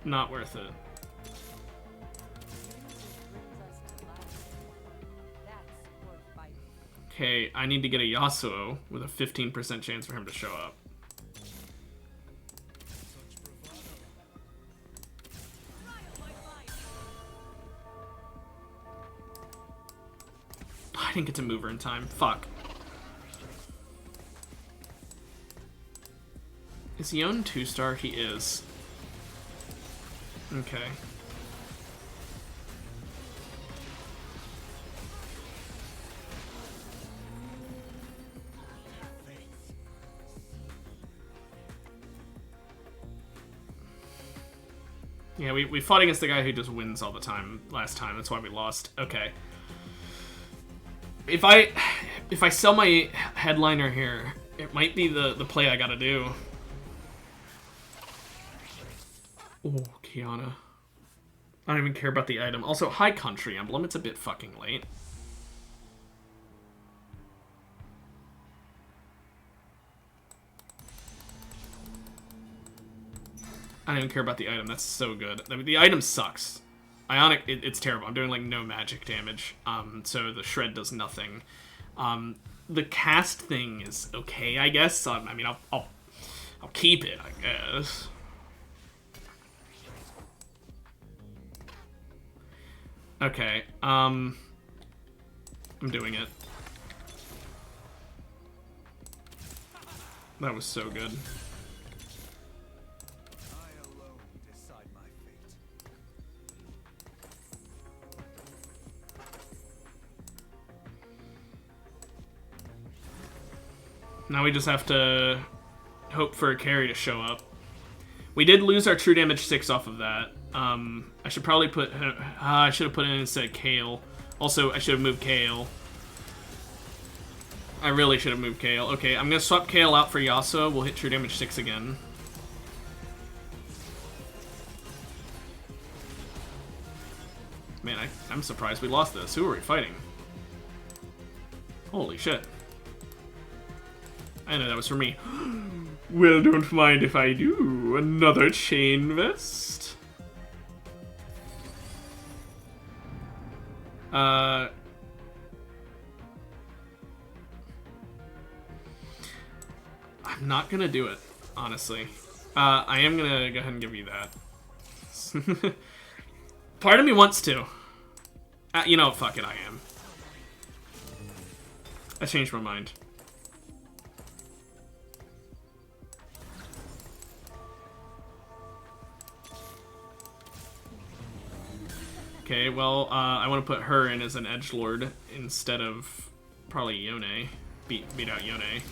[SPEAKER 1] Not worth it. Okay, I need to get a Yasuo with a 15% chance for him to show up. I didn't get to move her in time. Fuck. Is he on 2-star? He is. Okay. Yeah, we fought against the guy who just wins all the time last time. That's why we lost. Okay. If I sell my headliner here, it might be the play I gotta do. Oh, Kiana. I don't even care about the item. Also, high country emblem. It's a bit fucking late.
[SPEAKER 3] I don't even care about the item. That's so good. I mean, the item sucks. Ionic, it's terrible. I'm doing like no magic damage. So the shred does nothing. The cast thing is okay, I guess. I mean, I'll keep it, I guess. Okay. I'm doing it. That was so good. Now we just have to hope for a carry to show up. We did lose our true damage 6 off of that. I should probably put... I should have put it in instead of Kale. Also, I should have moved Kale. I really should have moved Kale. Okay, I'm going to swap Kale out for Yasuo. We'll hit true damage 6 again. Man, I'm surprised we lost this. Who are we fighting? Holy shit. I know that was for me. Well, don't mind if I do. Another chain vest. I'm not gonna do it, honestly. I am gonna go ahead and give you that. Part of me wants to. You know, fuck it, I am. I changed my mind. Okay, well, I want to put her in as an edgelord instead of probably Yone. Beat out Yone.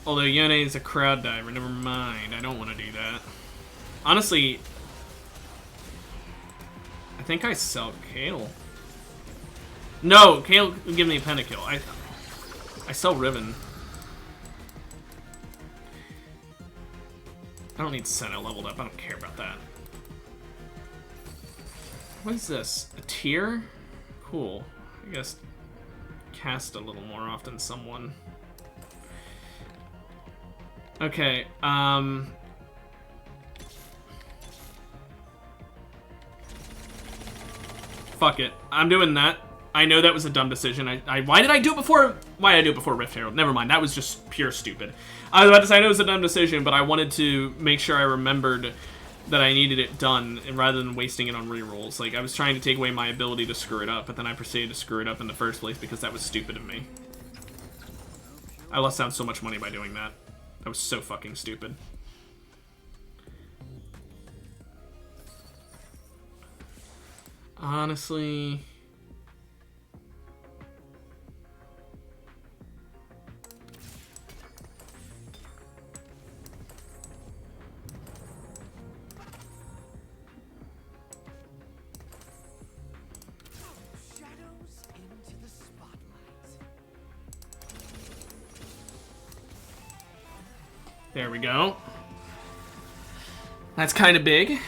[SPEAKER 3] Although Yone is a crowd diver, never mind. I don't want to do that. Honestly, I think I sell Kale. No, Kale would give me a pentakill. I sell Riven. I don't need Senna leveled up. I don't care about that. What is this? A tier? Cool. I guess cast a little more often someone. Okay, fuck it. I'm doing that. I know that was a dumb decision. Why did I do it before? Why did I do it before Rift Herald? Never mind. That was just pure stupid. I was about to say I know it was a dumb decision, but I wanted to make sure I remembered that I needed it done, and rather than wasting it on rerolls. Like, I was trying to take away my ability to screw it up, but then I proceeded to screw it up in the first place because that was stupid of me. I lost out so much money by doing that. That was so fucking stupid. Honestly... There we go. That's kind of big.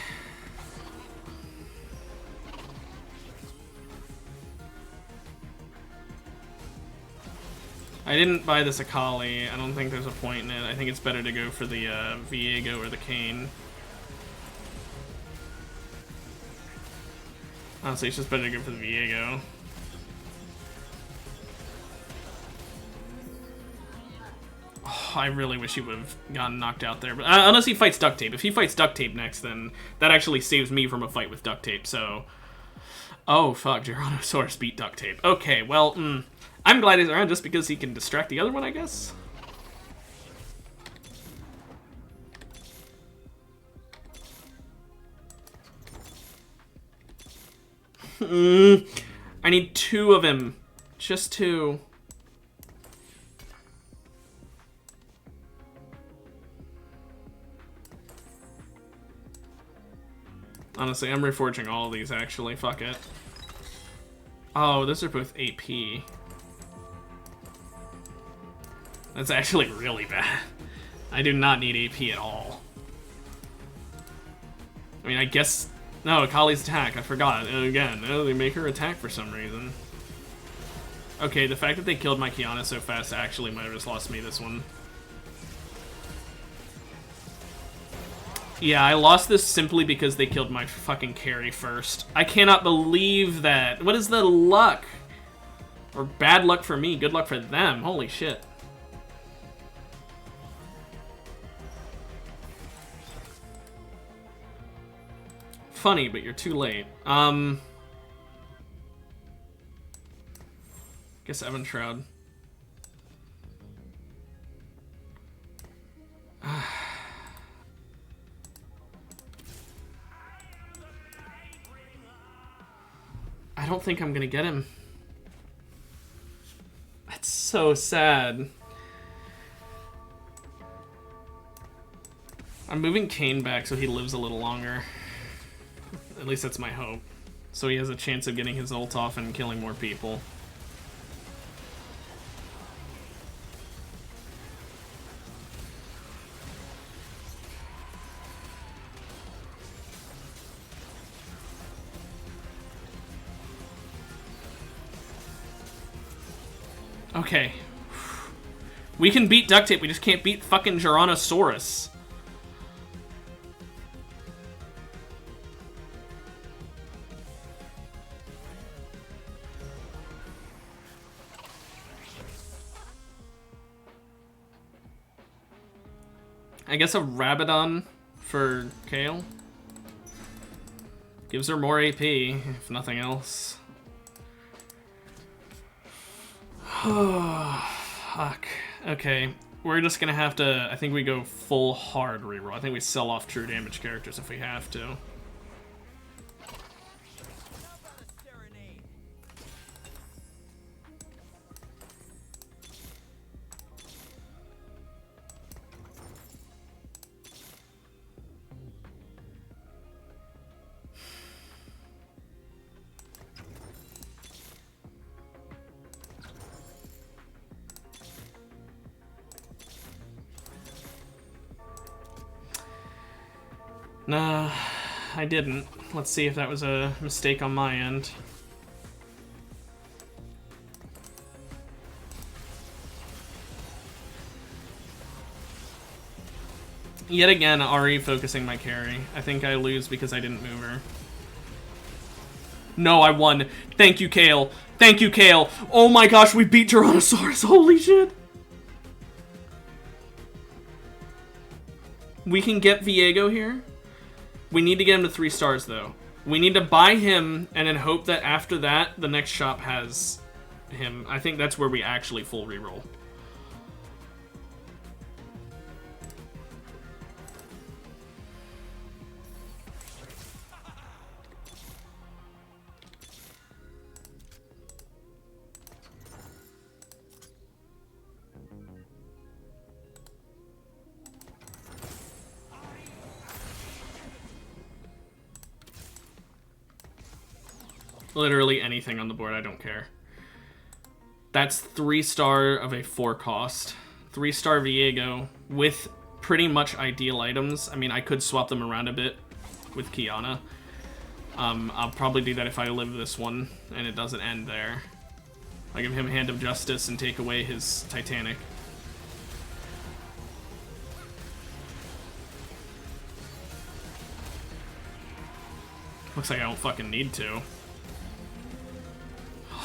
[SPEAKER 3] I didn't buy this Akali. I don't think there's a point in it. I think it's better to go for the Viego or the Kayn. Honestly, it's just better to go for the Viego. Oh, I really wish he would have gotten knocked out there. But unless he fights Duct Tape. If he fights Duct Tape next, then that actually saves me from a fight with Duct Tape, so... Oh, fuck. Geronosaurus beat Duct Tape. Okay, well, I'm glad he's around just because he can distract the other one, I guess. I need 2 of him. Just 2. Honestly, I'm reforging all of these, actually. Fuck it. Oh, those are both AP. That's actually really bad. I do not need AP at all. I mean, I guess... No, Akali's attack. I forgot. Again, they make her attack for some reason. Okay, the fact that they killed my Kiana so fast actually might have just lost me this one. Yeah, I lost this simply because they killed my fucking carry first. I cannot believe that. What is the luck? Or bad luck for me, good luck for them. Holy shit. Funny, but you're too late. Guess Evan Shroud. I don't think I'm gonna get him. That's so sad. I'm moving Kane back so he lives a little longer. At least that's my hope. So he has a chance of getting his ult off and killing more people. Okay. We can beat Duct Tape, we just can't beat fucking Tyrannosaurus. I guess a Rabadon for Kale. Gives her more AP, if nothing else. Fuck. Okay, we're just gonna have to... I think we go full hard reroll. I think we sell off true damage characters if we have to. Nah, I didn't. Let's see if that was a mistake on my end. Yet again, Ari focusing my carry. I think I lose because I didn't move her. No, I won. Thank you, Kale. Thank you, Kale. Oh my gosh, we beat Tyrannosaurus. Holy shit. We can get Viego here. We need to get him to 3 stars, though. We need to buy him and then hope that after that, the next shop has him. I think that's where we actually full reroll. Literally anything on the board, I don't care. That's 3 star of a 4 cost. 3 star Viego with pretty much ideal items. I mean, I could swap them around a bit with Kiana. I'll probably do that if I live this one and it doesn't end there. I give him Hand of Justice and take away his Titanic. Looks like I don't fucking need to.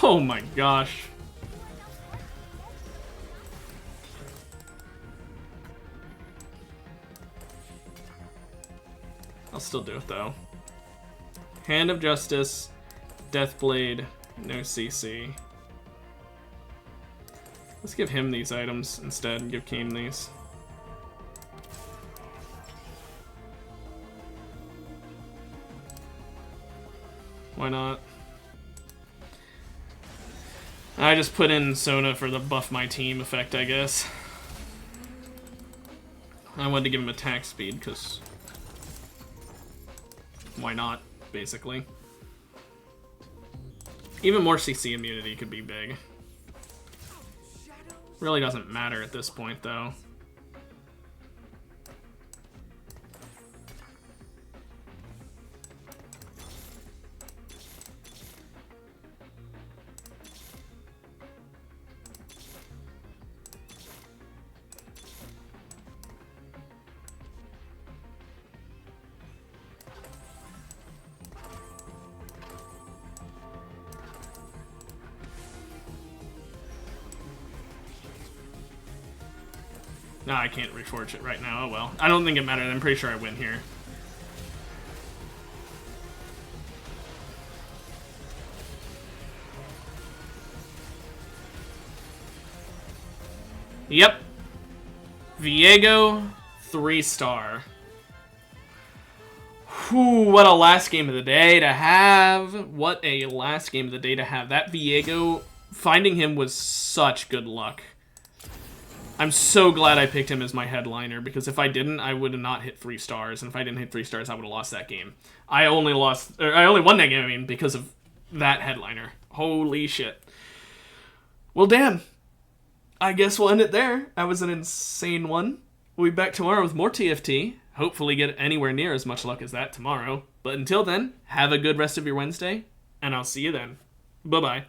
[SPEAKER 3] Oh my gosh. I'll still do it though. Hand of Justice, Deathblade, no CC. Let's give him these items instead and give Kane these. Why not? I just put in Sona for the buff my team effect, I guess. I wanted to give him attack speed, because... why not, basically. Even more CC immunity could be big. Really doesn't matter at this point, though. No, I can't reforge it right now. Oh well. I don't think it mattered. I'm pretty sure I win here. Yep. Viego, 3-star. Whew, what a last game of the day to have. What a last game of the day to have. That Viego, finding him was such good luck. I'm so glad I picked him as my headliner, because if I didn't, I would have not hit 3 stars, and if I didn't hit 3 stars, I would have lost that game. I only won that game, I mean, because of that headliner. Holy shit. Well, damn. I guess we'll end it there. That was an insane one. We'll be back tomorrow with more TFT. Hopefully get anywhere near as much luck as that tomorrow. But until then, have a good rest of your Wednesday, and I'll see you then. Bye-bye.